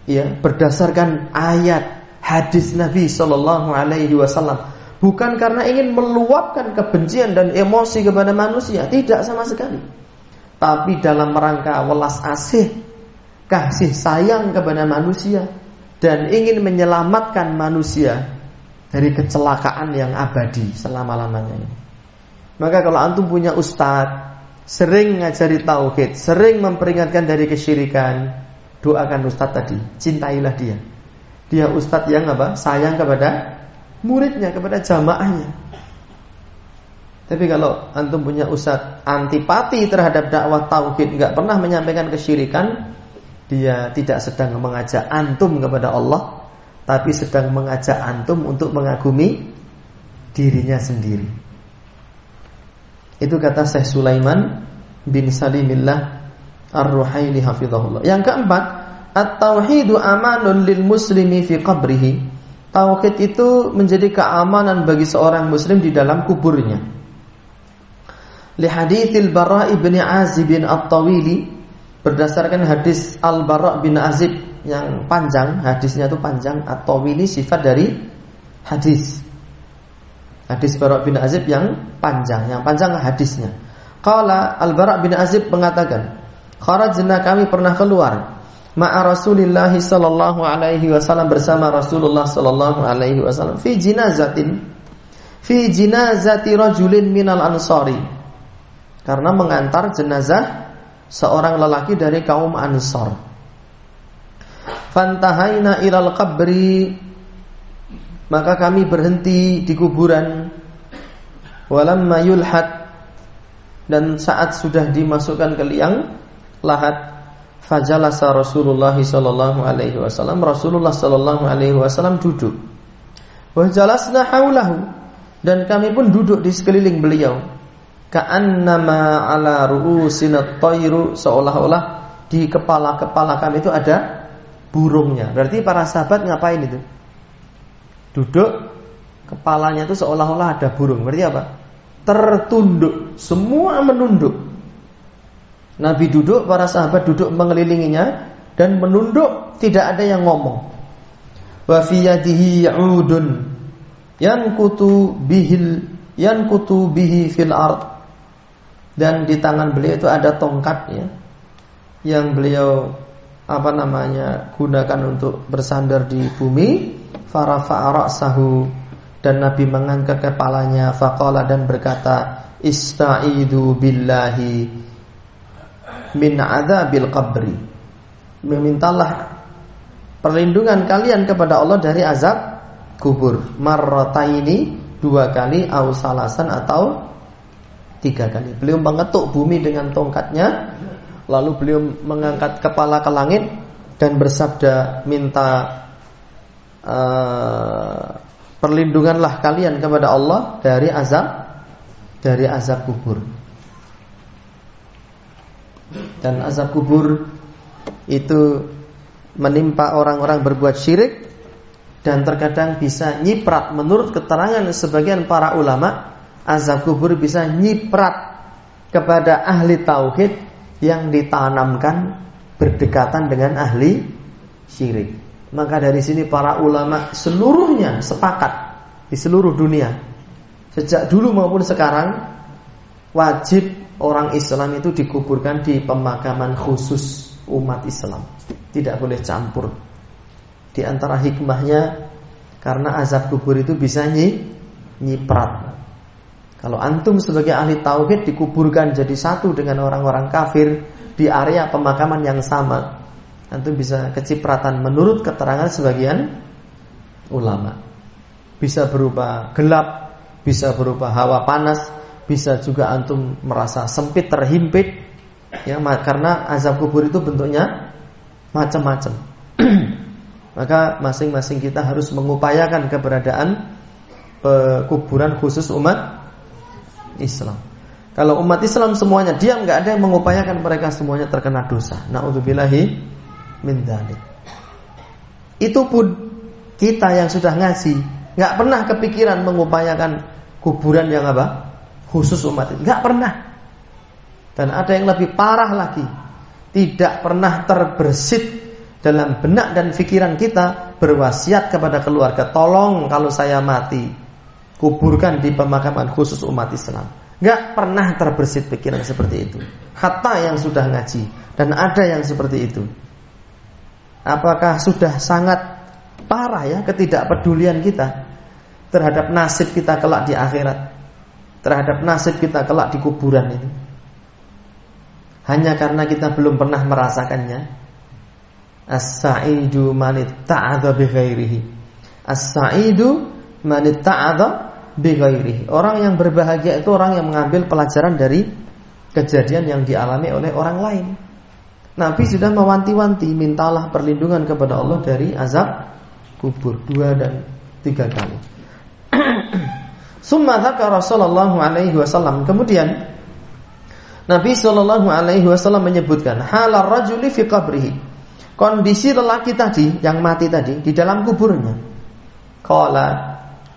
ya berdasarkan ayat hadis Nabi sallallahu alaihi wasallam, bukan karena ingin meluapkan kebencian dan emosi kepada manusia, tidak sama sekali. Tapi dalam rangka welas asih, kasih sayang kepada manusia dan ingin menyelamatkan manusia dari kecelakaan yang abadi selama-lamanya ini. Maka kalau antum punya ustadz sering ngajari tauhid, sering memperingatkan dari kesyirikan, doakan ustadz tadi, cintailah dia. Dia ustadz yang apa? Sayang kepada muridnya, kepada jamaahnya. Tapi kalau antum punya ustadz antipati terhadap dakwah tauhid, enggak pernah menyampaikan kesyirikan, dia tidak sedang mengajak antum kepada Allah, tapi sedang mengajak antum untuk mengagumi dirinya sendiri. Itu kata Syekh Sulaiman bin Salimillah Ar-Ruhaili hafizahullah. Yang keempat, at-tauhidu amanun lil muslimi fi qabrihi. Tauhid itu menjadi keamanan bagi seorang muslim di dalam kuburnya. Li haditsil Bara' bin Azib bin At-Tawili, berdasarkan hadis Al-Bara' bin Azib yang panjang, hadisnya itu panjang, At-Tawili sifat dari hadis. Hadis Bara' bin Azib yang panjang hadisnya. Qala Al-Bara' bin Azib mengatakan, kharajna, kami pernah keluar, ma'a Rasulillah sallallahu alaihi wasallam, bersama Rasulullah sallallahu alaihi wasallam, fi jinazati rajulin minal ansari, karena mengantar jenazah seorang lelaki dari kaum Ansar. Fantahaina ilal qabri, maka kami berhenti di kuburan. Walamma yulhad, dan saat sudah dimasukkan ke liang lahat, fajalasa Rasulullah sallallahu alaihi wasallam, Rasulullah sallallahu alaihi wasallam duduk. Wa jalasna haulahu, dan kami pun duduk di sekeliling beliau. Ka'annama ala ru'usina at-tayru, seolah-olah di kepala-kepala kami itu ada burungnya. Berarti para sahabat ngapain itu? Duduk, kepalanya itu seolah-olah ada burung. Berarti apa? Tertunduk, semua menunduk. Nabi duduk, para sahabat duduk mengelilinginya dan menunduk, tidak ada yang ngomong. Wa fi yadihi ya'udun yankutu bihi fil ard, dan di tangan beliau itu ada tongkat ya, yang beliau gunakan untuk bersandar di bumi. Farafa'a ra'sahu, dan Nabi mengangkat kepalanya. Faqala, dan berkata, ista'idu billahi min adzabil qabri, memintalah perlindungan kalian kepada Allah dari azab kubur. Marrataini, 2 kali, au salasan, atau 3 kali. Beliau mengetuk bumi dengan tongkatnya, lalu beliau mengangkat kepala ke langit dan bersabda, minta perlindunganlah kalian kepada Allah dari azab kubur. Dan azab kubur itu menimpa orang-orang berbuat syirik, dan terkadang bisa nyiprat. Menurut keterangan sebagian para ulama, azab kubur bisa nyiprat kepada ahli tauhid yang ditanamkan berdekatan dengan ahli syirik. Maka dari sini para ulama seluruhnya sepakat di seluruh dunia, sejak dulu maupun sekarang, wajib orang Islam itu dikuburkan di pemakaman khusus umat Islam. Tidak boleh campur. Di antara hikmahnya, karena azab kubur itu bisa nyiprat. Kalau antum sebagai ahli tauhid dikuburkan jadi satu dengan orang-orang kafir di area pemakaman yang sama, Antum bisa kecipratan menurut keterangan sebagian ulama. Bisa berupa gelap, bisa berupa hawa panas, bisa juga antum merasa sempit, terhimpit, ya, karena azab kubur itu bentuknya macam-macam. Maka masing-masing kita harus mengupayakan keberadaan kuburan khusus umat Islam. Kalau umat Islam semuanya diam, nggak ada yang mengupayakan, mereka semuanya terkena dosa. Na'udzubillahi min dzalik. Itu pun kita yang sudah ngaji nggak pernah kepikiran mengupayakan kuburan yang apa? Khusus umat itu. Nggak pernah. Dan ada yang lebih parah lagi, tidak pernah terbersit dalam benak dan pikiran kita berwasiat kepada keluarga, tolong kalau saya mati kuburkan di pemakaman khusus umat Islam. Gak pernah terbersit pikiran seperti itu. Hatta yang sudah ngaji, dan ada yang seperti itu. Apakah sudah sangat parah ya ketidakpedulian kita terhadap nasib kita kelak di akhirat, terhadap nasib kita kelak di kuburan ini, hanya karena kita belum pernah merasakannya. As-sa'idu man itta'adha bi ghairihi. As-sa'idu man itta'adha bi ghairihi. Orang yang berbahagia itu orang yang mengambil pelajaran dari kejadian yang dialami oleh orang lain. Nabi sudah mewanti-wanti, mintalah perlindungan kepada Allah dari azab kubur 2 dan 3 kali. Summa dzakara sallallahu alaihi wasallam. Kemudian Nabi sallallahu alaihi wasallam menyebutkan halar rajuli fi qabrihi. Kondisi lelaki tadi yang mati tadi di dalam kuburnya. Qala,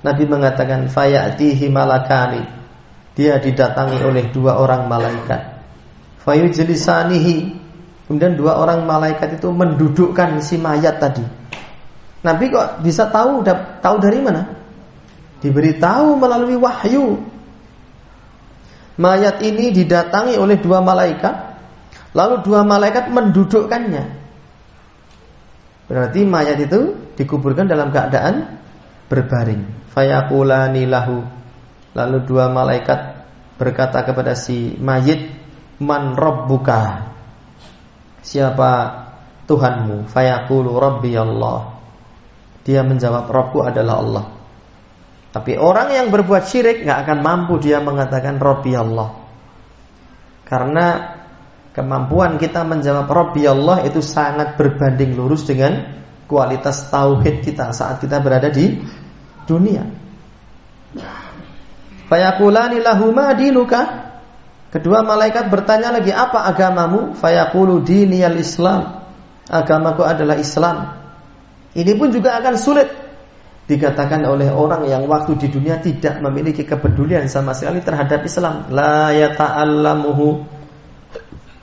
Nabi mengatakan fayatihi malakani. Dia didatangi oleh 2 orang malaikat. Fayujlisanihi. Kemudian 2 orang malaikat itu mendudukkan si mayat tadi. Nabi kok bisa tahu dari mana? Diberitahu melalui wahyu. Mayat ini didatangi oleh 2 malaikat, lalu 2 malaikat mendudukkannya. Berarti mayat itu dikuburkan dalam keadaan berbaring. Fayaqulani lahu. Lalu 2 malaikat berkata kepada si mayit, man rabbuka? Siapa Tuhanmu? Fayaqulu rabbi Allah. Dia menjawab, Rabbku adalah Allah. Tapi orang yang berbuat syirik gak akan mampu dia mengatakan rabbi Allah. Karena kemampuan kita menjawab Rabbi Allah itu sangat berbanding lurus dengan kualitas tauhid kita saat kita berada di dunia. Fayaqulani lahu ma dinuka? Kedua malaikat bertanya lagi, apa agamamu? Fayaqulu diniyal Islam. Agamaku adalah Islam. Ini pun juga akan sulit dikatakan oleh orang yang waktu di dunia tidak memiliki kepedulian sama sekali terhadap Islam. La yata'allamuhu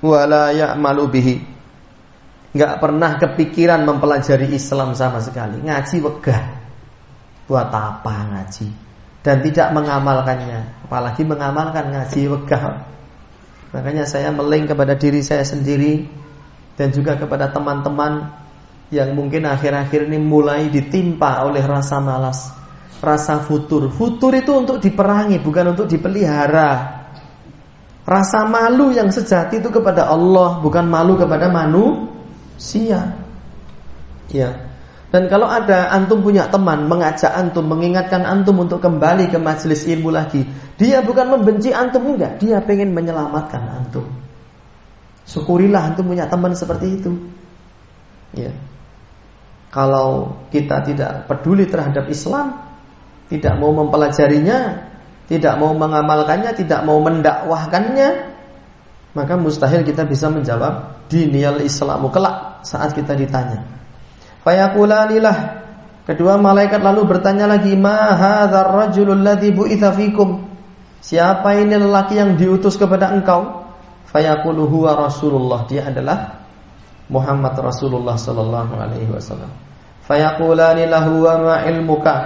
wala ya'malu bihi. Enggak pernah kepikiran mempelajari Islam sama sekali. Ngaji wegah. Buat apa ngaji? Dan tidak mengamalkannya. Apalagi mengamalkan ngaji wegah. Makanya saya meling kepada diri saya sendiri dan juga kepada teman-teman yang mungkin akhir-akhir ini mulai ditimpa oleh rasa malas, rasa futur. Futur itu untuk diperangi, bukan untuk dipelihara. Rasa malu yang sejati itu kepada Allah, bukan malu kepada manusia. Ya. Dan kalau ada antum punya teman mengajak antum, mengingatkan antum untuk kembali ke majelis ilmu lagi, dia bukan membenci antum, enggak, dia pengen menyelamatkan antum. Syukurilah antum punya teman seperti itu. Ya. Kalau kita tidak peduli terhadap Islam, tidak mau mempelajarinya, tidak mau mengamalkannya, tidak mau mendakwahkannya, maka mustahil kita bisa menjawab diniyal Islamu kelak saat kita ditanya. Fayaqulanilah. Kedua malaikat lalu bertanya lagi, ma hadzal rajulul ladzi bu'itsa fikum? Siapa ini lelaki yang diutus kepada engkau? Fayaqulu huwa Rasulullah. Dia adalah Muhammad Rasulullah sallallahu alaihi wasallam. Fayaqulani lahu wa ma ilmuka?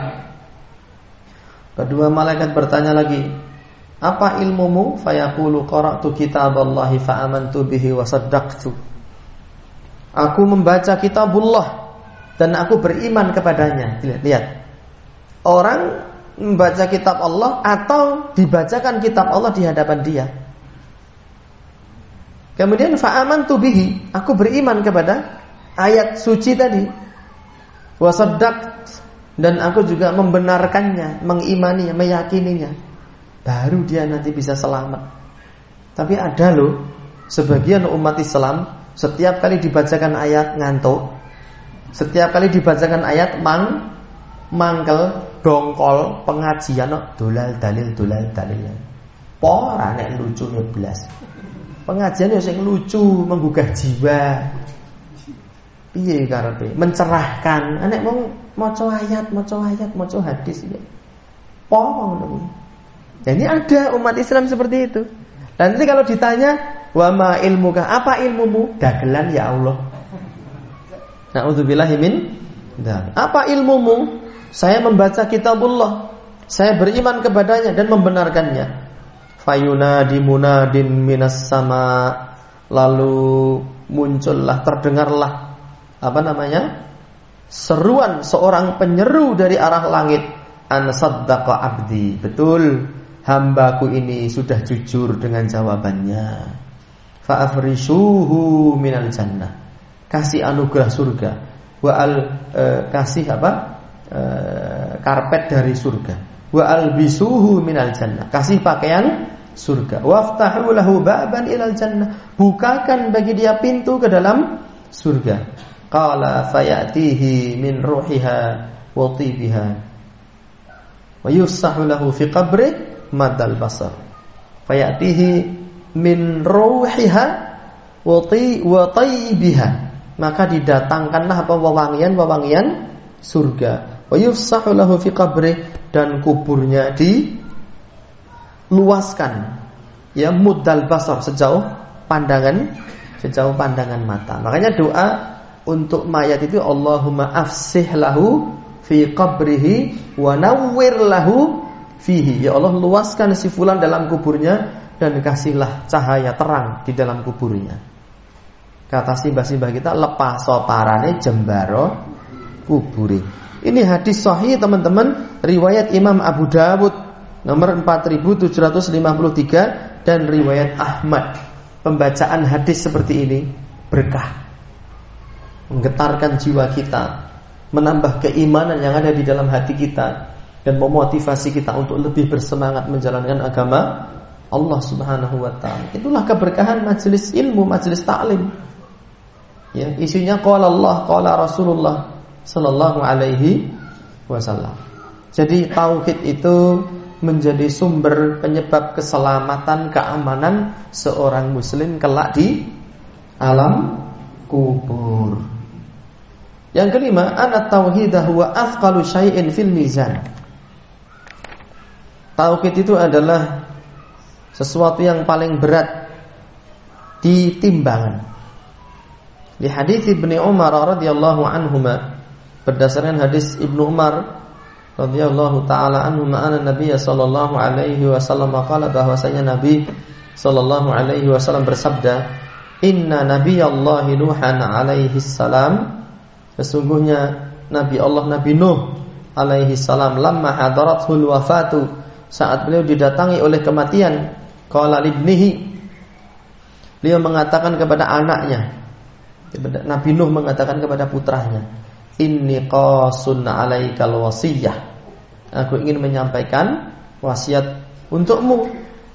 Kedua malaikat bertanya lagi, apa ilmumu? Fayaqulu qara'tu kitaballahi fa amantu bihi wa saddaqtu. Aku membaca kitabullah dan aku beriman kepadanya. Lihat. Orang membaca kitab Allah atau dibacakan kitab Allah di hadapan dia. Kemudian fa amantu bihi, aku beriman kepada ayat suci tadi. Wa saddaqt, dan aku juga membenarkannya, mengimaninya, meyakininya. Baru dia nanti bisa selamat. Tapi ada loh sebagian umat Islam, setiap kali dibacakan ayat ngantuk, setiap kali dibacakan ayat mangkel, dongkol, pengajian dolal dalil. Ora nek lucu blas. Pengajian yo sing lucu, menggugah jiwa. Piye karepe? Mencerahkan. Nek mung maca ayat, maca hadis ya. Ngono. Jadi ada umat Islam seperti itu. Dan nanti kalau ditanya, "Wa ma ilmuka?" Apa ilmumu? Dagelan ya Allah. Na'udzubillahi min dzalik. Apa ilmumu? Saya membaca kitabullah. Saya beriman kepadanya dan membenarkannya. Fayunadi munadin minas sama, lalu muncullah, terdengarlah seruan seorang penyeru dari arah langit, an saddaqa abdi, betul hambaku ini sudah jujur dengan jawabannya. Fa afrishuhu minal jannah, kasih anugerah surga, kasih karpet dari surga, wa albisuhu minal jannah, kasih pakaian surga, waftahu lahu baban ilal jannah, bukakan bagi dia pintu ke dalam surga. Qala fayatihi min ruhiha wa tibiha wa yussahu lahu fi qabri madal basar. Fayatihi min ruhiha wa tibiha, maka didatangkanlah wewangian surga. Wa yussahu lahu fi qabri, dan kuburnya diluaskan, ya, muddal basar, sejauh pandangan mata. Makanya doa untuk mayat itu, Allahumma afsih lahu fi qabrihi wa nawwir lahu fihi. Ya Allah, luaskan si fulan dalam kuburnya dan kasihlah cahaya terang di dalam kuburnya. Kata simbah-simbah kita, lepas soparane jembaro kuburi. Ini hadis sahih teman-teman, riwayat Imam Abu Dawud nomor 4753 dan riwayat Ahmad. Pembacaan hadis seperti ini berkah, menggetarkan jiwa kita, menambah keimanan yang ada di dalam hati kita, dan memotivasi kita untuk lebih bersemangat menjalankan agama Allah Subhanahu wa ta'ala. Itulah keberkahan majelis ilmu, majelis ta'lim. Ya, isinya qala Allah, qala Rasulullah sallallahu alaihi wasallam. Jadi tauhid itu menjadi sumber penyebab keselamatan, keamanan seorang muslim kelak di alam kubur. Yang kelima, anat tauhidah huwa athqalu syai'in fil mizan. Tauhid itu adalah sesuatu yang paling berat di timbangan. Di hadis Ibnu Umar radhiyallahu anhuma, berdasarkan hadis Ibnu Umar radhiyallahu taala anhuma, anna Nabiy sallallahu alaihi wasallam qala, bahwasanya Nabi sallallahu alaihi wasallam bersabda, inna nabiyallahi Nuhan alaihi salam, sesungguhnya Nabi Allah Nabi Nuh alaihi salam, lamma hadarathul wafatu, saat beliau didatangi oleh kematian, qala libnihi, beliau mengatakan kepada anaknya, Nabi Nuh mengatakan kepada putranya, inni qasun alaikal wasiyah, aku ingin menyampaikan wasiat untukmu,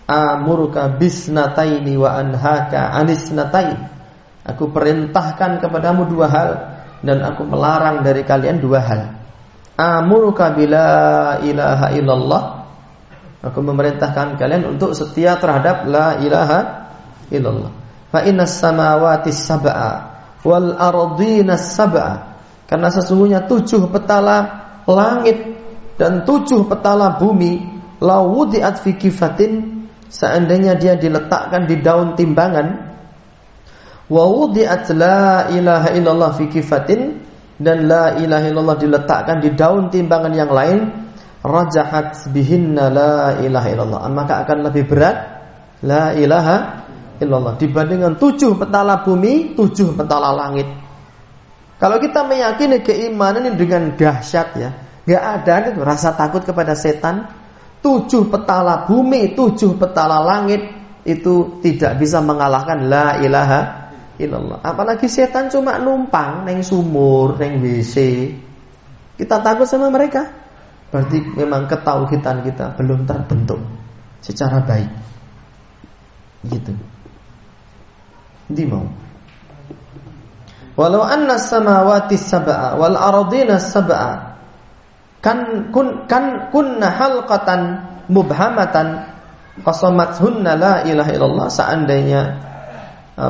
amuruka bisnataini wa anhaka anisnatain, aku perintahkan kepadamu dua hal dan aku melarang dari kalian dua hal. Amuruka bila ilaha illallah, aku memerintahkan kalian untuk setia terhadap la ilaha illallah. Fa innas samawati sab'a wal ardina sab'a, karena sesungguhnya 7 petala langit dan 7 petala bumi, lawudiat fi kifatin, seandainya dia diletakkan di daun timbangan, wa wudiat la ilaha illallah fi kifatin, dan la ilaha illallah diletakkan di daun timbangan yang lain, rajahat bihinna la ilaha illallah, maka akan lebih berat la ilaha illallah dibandingkan 7 petala bumi, 7 petala langit. Kalau kita meyakini keimanan ini dengan dahsyat, ya, gak ada itu rasa takut kepada setan. 7 petala bumi, 7 petala langit itu tidak bisa mengalahkan la ilaha illallah. Apalagi setan cuma numpang neng sumur, neng WC. Kita takut sama mereka. Berarti memang ketauhidan kita belum terbentuk secara baik. Gitu. Di mau. Walau anna samawati sab'a wal ardina sab'a kunna halqatan mubhamatan qasamathunna la ilaha illallah. Seandainya 7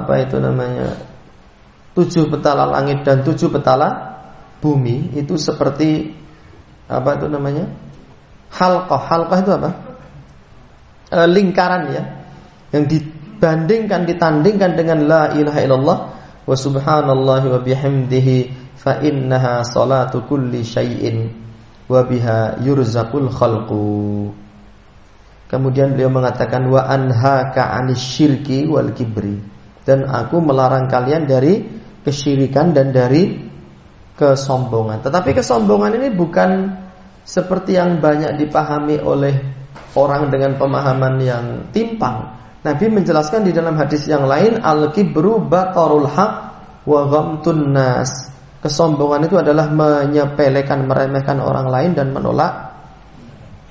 petala langit dan 7 petala bumi itu seperti halqah itu apa? Lingkaran ya, yang ditandingkan dengan la ilaha illallah wa subhanallahi wa bihamdihi fa innaha salatu kulli syai'in wa biha yurzaqul khalqu. Kemudian beliau mengatakan wa anhaka 'anil syirki wal kibri, dan aku melarang kalian dari kesyirikan dan dari kesombongan. Tetapi kesombongan ini bukan seperti yang banyak dipahami oleh orang dengan pemahaman yang timpang. Nabi menjelaskan di dalam hadis yang lain, al-kibru batarul haq wa ghamtun nas. Kesombongan itu adalah menyepelekan, meremehkan orang lain dan menolak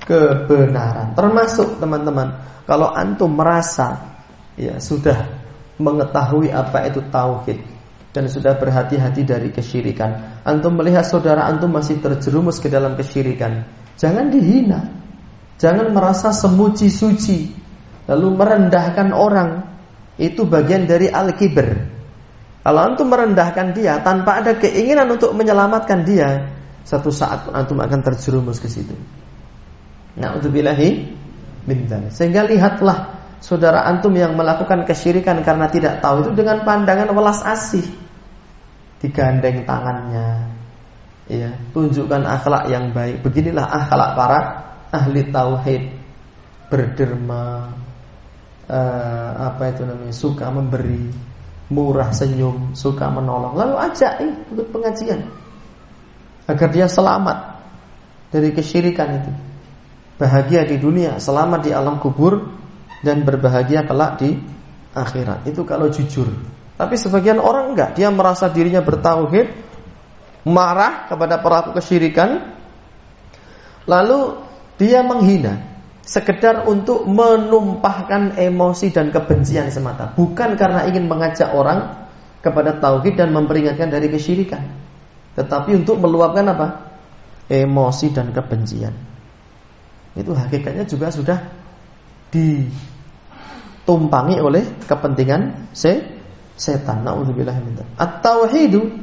kebenaran. Termasuk teman-teman, kalau antum merasa ya sudah mengetahui apa itu tauhid dan sudah berhati-hati dari kesyirikan, antum melihat saudara antum masih terjerumus ke dalam kesyirikan, jangan dihina, jangan merasa semuci-suci lalu merendahkan orang. Itu bagian dari al-kibr. Kalau antum merendahkan dia tanpa ada keinginan untuk menyelamatkan dia, satu saat antum akan terjerumus ke situ. Na'udzubillahi min dzalik. Sehingga lihatlah saudara antum yang melakukan kesyirikan karena tidak tahu itu dengan pandangan welas asih. Digandeng tangannya, ya, tunjukkan akhlak yang baik. Beginilah akhlak para ahli tauhid. Berderma, suka memberi, murah senyum, suka menolong. Lalu ajak ikut pengajian agar dia selamat dari kesyirikan itu. Bahagia di dunia, selamat di alam kubur, dan berbahagia kelak di akhirat. Itu kalau jujur. Tapi sebagian orang enggak, dia merasa dirinya bertauhid, marah kepada pelaku kesyirikan, lalu dia menghina sekedar untuk menumpahkan emosi dan kebencian semata, bukan karena ingin mengajak orang kepada tauhid dan memperingatkan dari kesyirikan, tetapi untuk meluapkan apa? Emosi dan kebencian. Itu hakikatnya juga sudah ditumpangi oleh kepentingan setan. Na'udzubillah min dzalik. At-tauhidu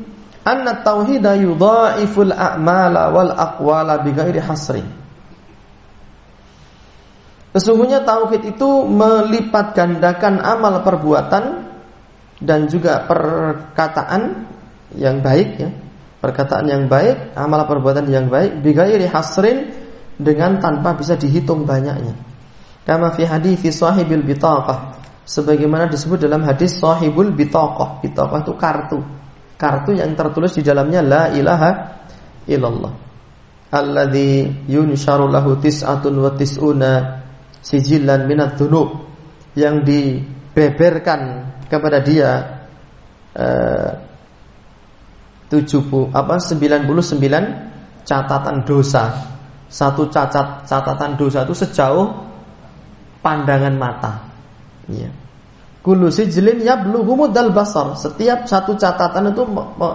anna at-tauhida yudha'iful a'mala wal aqwala bighairi hasrin. Sesungguhnya tauhid itu melipat gandakan amal perbuatan dan juga perkataan yang baik, ya. Perkataan yang baik, amal perbuatan yang baik bighairi hasrin, dengan tanpa bisa dihitung banyaknya. Kama fi hadits sahibil bitaqah, sebagaimana disebut dalam hadis sahibul bitaqah. Bitaqah itu kartu yang tertulis di dalamnya la ilaha illallah. Alladzi yunsharu lahu tis'atun wa tis'una sijillan minadz dzunub, yang dibeberkan kepada dia 99 catatan dosa. Satu catatan dosa itu sejauh pandangan mata. Iya. Kullu sijlin yablughu muddal basar. Setiap satu catatan itu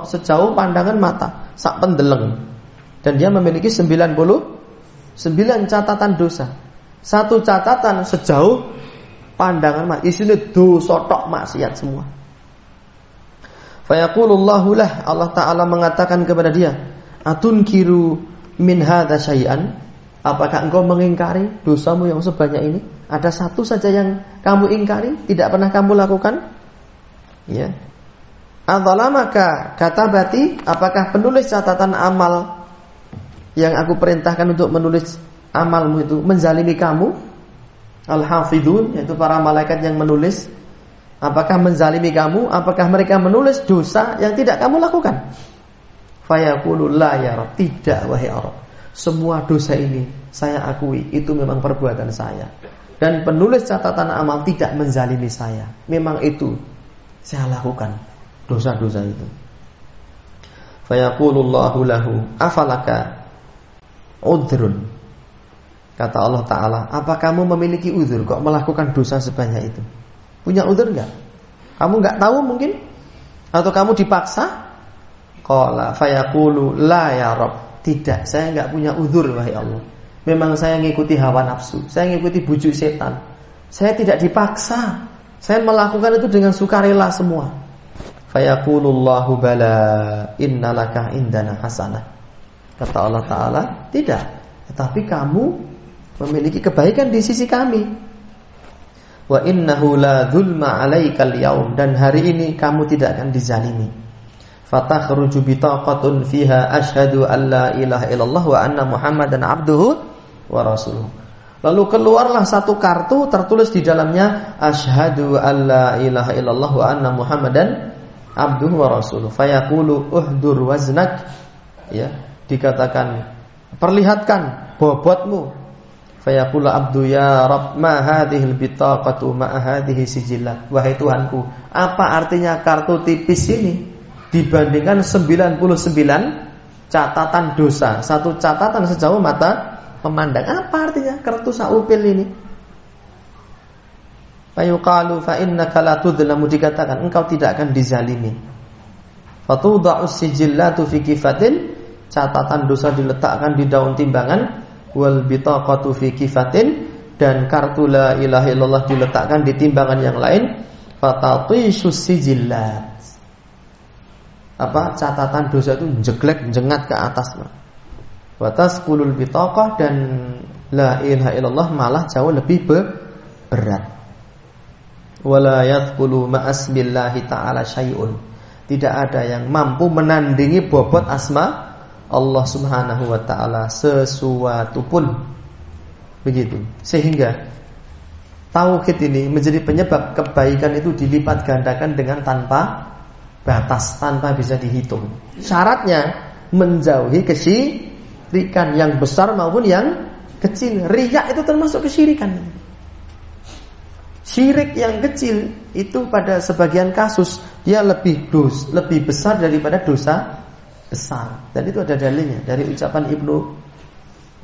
sejauh pandangan mata, sak pendeleng. Dan dia memiliki 99 catatan dosa. Satu catatan sejauh pandangan mata, isinya dosa tok, maksiat semua. Fayaqulullahu lah, Allah Ta'ala mengatakan kepada dia, atunkiru min hadza syai'an, apakah engkau mengingkari dosamu yang sebanyak ini? Ada satu saja yang kamu ingkari, tidak pernah kamu lakukan? Ya. Adzalamaka katabati, apakah penulis catatan amal yang aku perintahkan untuk menulis amalmu itu menzalimi kamu? Al-hafidun, yaitu para malaikat yang menulis, apakah menzalimi kamu? Apakah mereka menulis dosa yang tidak kamu lakukan? Fayaqulu la ya Rabb, tidak wahai Rabb, semua dosa ini saya akui itu memang perbuatan saya, dan penulis catatan amal tidak menzalimi saya, memang itu saya lakukan. dosa-dosa itu. Fayaqulullahu lahu afalaka udhrun. Kata Allah Ta'ala, apa kamu memiliki uzur kok melakukan dosa sebanyak itu? Punya uzur enggak? Kamu enggak tahu mungkin? Atau kamu dipaksa? Qala fayaqulu la ya Rabb. Tidak, saya enggak punya uzur wahai Allah. Memang saya ngikuti hawa nafsu, saya ngikuti bujuk setan. Saya tidak dipaksa. Saya melakukan itu dengan sukarela semua. Fayaqulullahu bala innalaka indana hasanah. Kata Allah Ta'ala, tidak. Tetapi kamu memiliki kebaikan di sisi kami. Wa innahu la dzulma 'alaikal yaum, dan hari ini kamu tidak akan dizalimi. Fatakhruju bitaqatun fiha asyhadu an la ilaha illallah wa anna Muhammadan abduhu wa rasuluhu. Lalu keluarlah satu kartu tertulis di dalamnya asyhadu an la ilaha illallah wa anna Muhammadan abduhu wa rasuluhu. Fayaqulu uhdur waznak, ya, dikatakan perlihatkan bobotmu. Fayaqulu abdu ya Rabb ma hadhil bitaqatu ma hadhihi sijillat. Wahai Tuhanku, apa artinya kartu tipis ini dibandingkan 99 catatan dosa, satu catatan sejauh mata memandang? Apa artinya kartu saupil ini? Fayuqalu fa innaka la tudlamu, dikatakan engkau tidak akan dizalimi. Fatudha'us sijillatu fi kifatin, catatan dosa diletakkan di daun timbangan. Wal bitaqatu fi kifatin, dan kartu la ilaha illallah diletakkan di timbangan yang lain. Fatatissus sijillat, apa catatan dosa itu jeglek jengat ke atas. Wa tasqulul bitaqah, dan la ilaha illallah malah jauh lebih berat. Wala yadkhulu ma'asmillahi ta'ala syai'un, tidak ada yang mampu menandingi bobot asma Allah Subhanahu wa ta'ala sesuatu pun. Begitu. Sehingga tauhid ini menjadi penyebab kebaikan itu dilipat gandakan dengan tanpa batas, tanpa bisa dihitung. Syaratnya menjauhi kesyirikan yang besar maupun yang kecil. Riya itu termasuk kesyirikan. Syirik yang kecil itu pada sebagian kasus dia lebih besar daripada dosa besar. Dan itu ada dalilnya dari ucapan Ibnu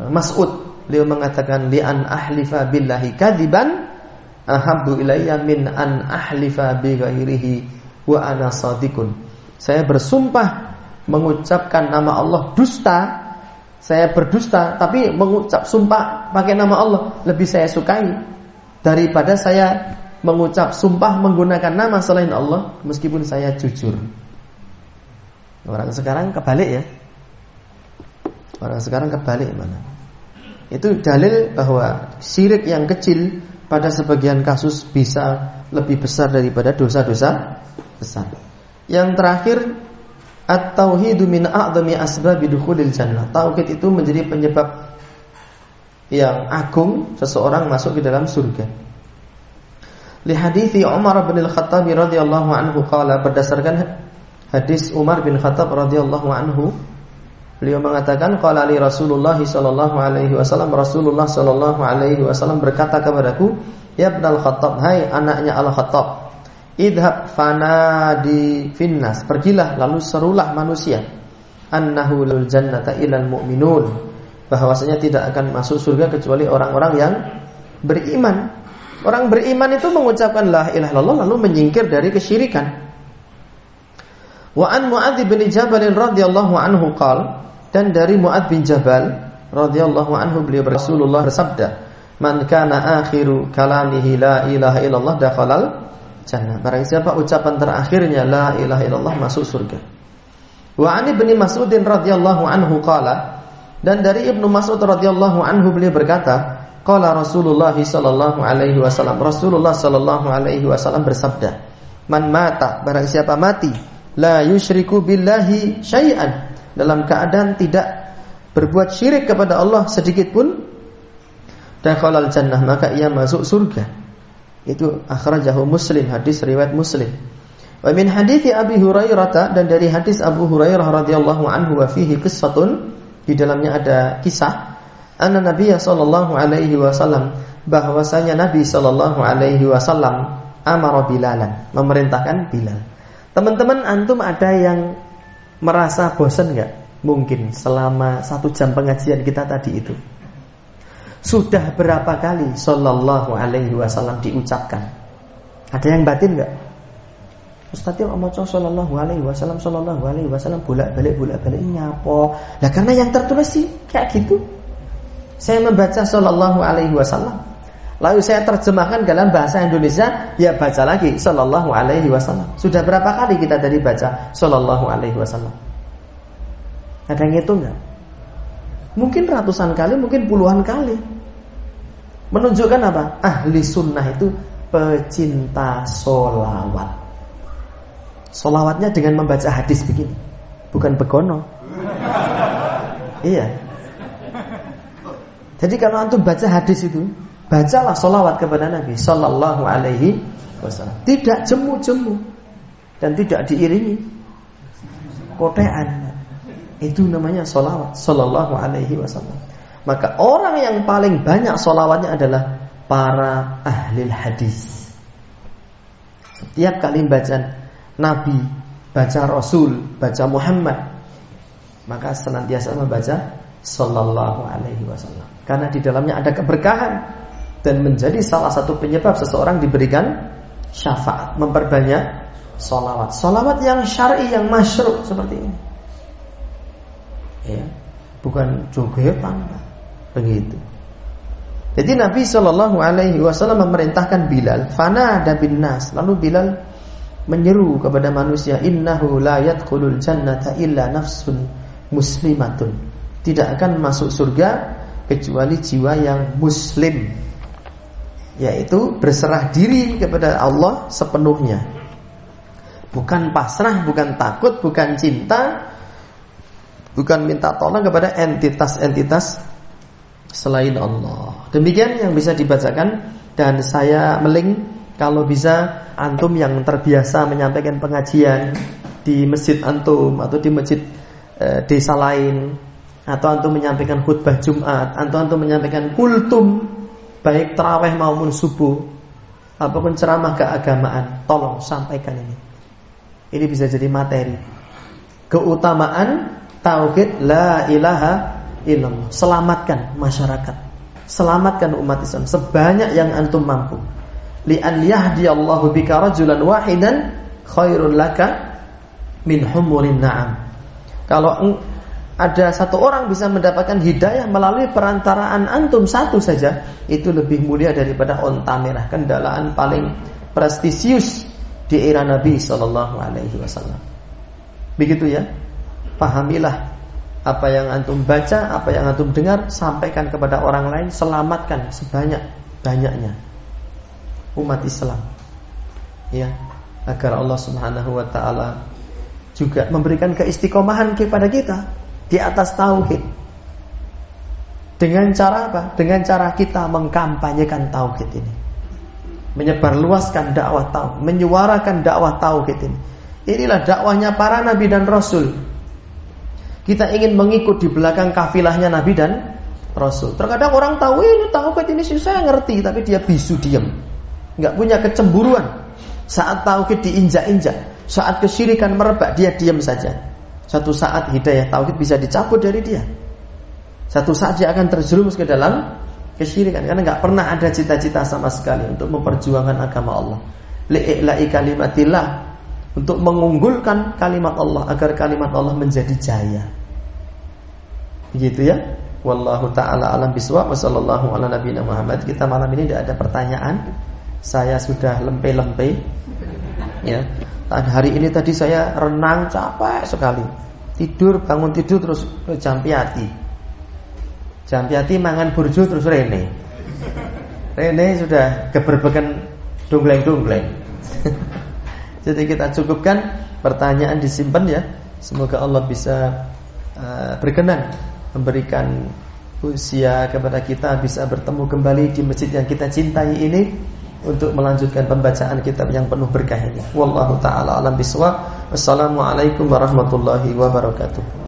Mas'ud. Beliau mengatakan li an ahlifa billahi kadiban ahabbu ilayya min an ahlifa bi ghairihi wa ana shadiqun. Saya bersumpah mengucapkan nama Allah dusta, saya berdusta, tapi mengucap sumpah pakai nama Allah lebih saya sukai daripada saya mengucap sumpah menggunakan nama selain Allah meskipun saya jujur. Orang sekarang kebalik ya. Orang sekarang kebalik mana? Itu dalil bahwa syirik yang kecil pada sebagian kasus bisa lebih besar daripada dosa-dosa besar. Yang terakhir, at-tauhidu min a'dhami asbabi dukhulil jannah. Tauhid itu menjadi penyebab yang agung seseorang masuk ke dalam surga. Li hadithi Umar bin Al-Khattab radhiyallahu anhu qala, berdasarkan hadis Umar bin Khattab radhiyallahu anhu, beliau mengatakan qala li Rasulullah sallallahu alaihi wasallam, Rasulullah sallallahu alaihi wasallam berkata kepadaku, ya ibnal Khattab, hai anaknya Al-Khattab, idhab fanadi finnas, pergilah lalu serulah manusia, annahu lil jannata ilal mu'minun, bahwasanya tidak akan masuk surga kecuali orang-orang yang beriman. Orang beriman itu mengucapkan la ilaha illallah lalu menyingkir dari kesyirikan. Wa an Mu'adz bin Jabal radhiyallahu anhu qala, dan dari Mu'adz bin Jabal radhiyallahu anhu beliau Rasulullah bersabda, man kana akhiru kalamihi la ilaha illallah dakhalal jannah. Barang siapa ucapan terakhirnya la ilaha illallah masuk surga. Wa an Ibnu Mas'ud radhiyallahu anhu qala, dan dari Ibnu Mas'ud radhiyallahu anhu beliau berkata, qala Rasulullah sallallahu alaihi wasallam, Rasulullah sallallahu alaihi wasallam bersabda, man mata, barang siapa mati, la yusyriku billahi syai'an, dalam keadaan tidak berbuat syirik kepada Allah sedikit pun, dakhalal jannah, maka ia masuk surga. Itu akhrajahu Muslim, hadis riwayat Muslim. Wa min hadithi Abi Hurairah, dan dari hadis Abu Hurairah radhiyallahu anhu, wa fihi qissatun, di dalamnya ada kisah, anna Nabiy sallallahu alaihi wasallam, bahwasanya Nabi sallallahu alaihi wasallam amara Bilalan, memerintahkan Bilal. Teman-teman antum ada yang merasa bosan nggak? Mungkin selama 1 jam pengajian kita tadi itu. Sudah berapa kali sallallahu alaihi wasallam diucapkan? Ada yang batin nggak? Ustaz yang maca sallallahu alaihi wasallam bolak-balik nyapo. Lah karena yang tertulis sih kayak gitu. Saya membaca sallallahu alaihi wasallam. Lalu saya terjemahkan dalam bahasa Indonesia, ya baca lagi sallallahu alaihi wasallam. Sudah berapa kali kita tadi baca sallallahu alaihi wasallam? Ada yang ngitung enggak? Mungkin ratusan kali, mungkin puluhan kali. Menunjukkan apa? Ahli sunnah itu pecinta sholawat. Sholawatnya dengan membaca hadis begini, bukan begono. Iya. Jadi kalau antum baca hadis itu, bacalah sholawat kepada Nabi sallallahu alaihi wasallam. Tidak jemu-jemu dan tidak diiringi kotean. Itu namanya sholawat sallallahu alaihi wasallam. Maka orang yang paling banyak sholawatnya adalah para ahli hadis. Setiap kali baca Nabi, baca Rasul, baca Muhammad, maka senantiasa membaca sallallahu alaihi wasallam. Karena di dalamnya ada keberkahan dan menjadi salah satu penyebab seseorang diberikan syafaat, memperbanyak sholawat. Sholawat yang syar'i, yang masyru' seperti ini. Ya, bukan jogetan, begitu. Jadi Nabi Shallallahu Alaihi Wasallam memerintahkan Bilal, fanada bin nas. Lalu Bilal menyeru kepada manusia, innahu la yadkhulul jannata illa nafsun muslimatun. Tidak akan masuk surga kecuali jiwa yang muslim, yaitu berserah diri kepada Allah sepenuhnya. Bukan pasrah, bukan takut, bukan cinta, bukan minta tolong kepada entitas-entitas selain Allah. Demikian yang bisa dibacakan. Dan saya meling kalau bisa antum yang terbiasa menyampaikan pengajian di masjid antum atau di masjid desa lain, atau antum menyampaikan khutbah Jumat, atau antum menyampaikan kultum, baik tarawih maupun subuh, apapun ceramah keagamaan, tolong sampaikan ini. Ini bisa jadi materi keutamaan tauhid la ilaha illallah. Selamatkan masyarakat, selamatkan umat Islam sebanyak yang antum mampu. Li an yahdiyallahu bika rajulan wahidan khairul laka min humurin na'am. Kalau ada satu orang bisa mendapatkan hidayah melalui perantaraan antum satu saja, itu lebih mulia daripada onta merah, kendaraan paling prestisius di era Nabi sallallahu alaihi wasallam. Begitu ya. Pahamilah apa yang antum baca, apa yang antum dengar, sampaikan kepada orang lain, selamatkan sebanyak-banyaknya umat Islam. Ya, agar Allah Subhanahu wa taala juga memberikan keistiqomahan kepada kita di atas tauhid. Dengan cara apa? Dengan cara kita mengkampanyekan tauhid ini. Menyebarluaskan dakwah tauhid, menyuarakan dakwah tauhid ini. Inilah dakwahnya para nabi dan rasul. Kita ingin mengikut di belakang kafilahnya nabi dan rasul. Terkadang orang tahu ini tauhid ini sih saya ngerti, tapi dia bisu diam, nggak punya kecemburuan. Saat tauhid diinjak-injak, saat kesyirikan merebak, dia diam saja. Satu saat hidayah tauhid bisa dicabut dari dia. Satu saat dia akan terjerumus ke dalam kesyirikan, karena nggak pernah ada cita-cita sama sekali untuk memperjuangkan agama Allah. Li'ila'i kalimatillah, untuk mengunggulkan kalimat Allah agar kalimat Allah menjadi jaya. Begitu ya. Wallahu ta'ala alam biswab. Wassallallahu ala nabiyina Muhammad. Kita malam ini tidak ada pertanyaan. Saya sudah lempe-lempe ya. Hari ini tadi saya renang capek sekali. Tidur, bangun tidur terus jampiati. Jampiati mangan burjo terus Rene sudah keberbekan dongleng-dongleng. Jadi kita cukupkan, pertanyaan disimpan ya. Semoga Allah bisa berkenan memberikan usia kepada kita, bisa bertemu kembali di masjid yang kita cintai ini untuk melanjutkan pembacaan kitab yang penuh berkah ini. Wallahu ta'ala alam bisawab. Wassalamualaikum warahmatullahi wabarakatuh.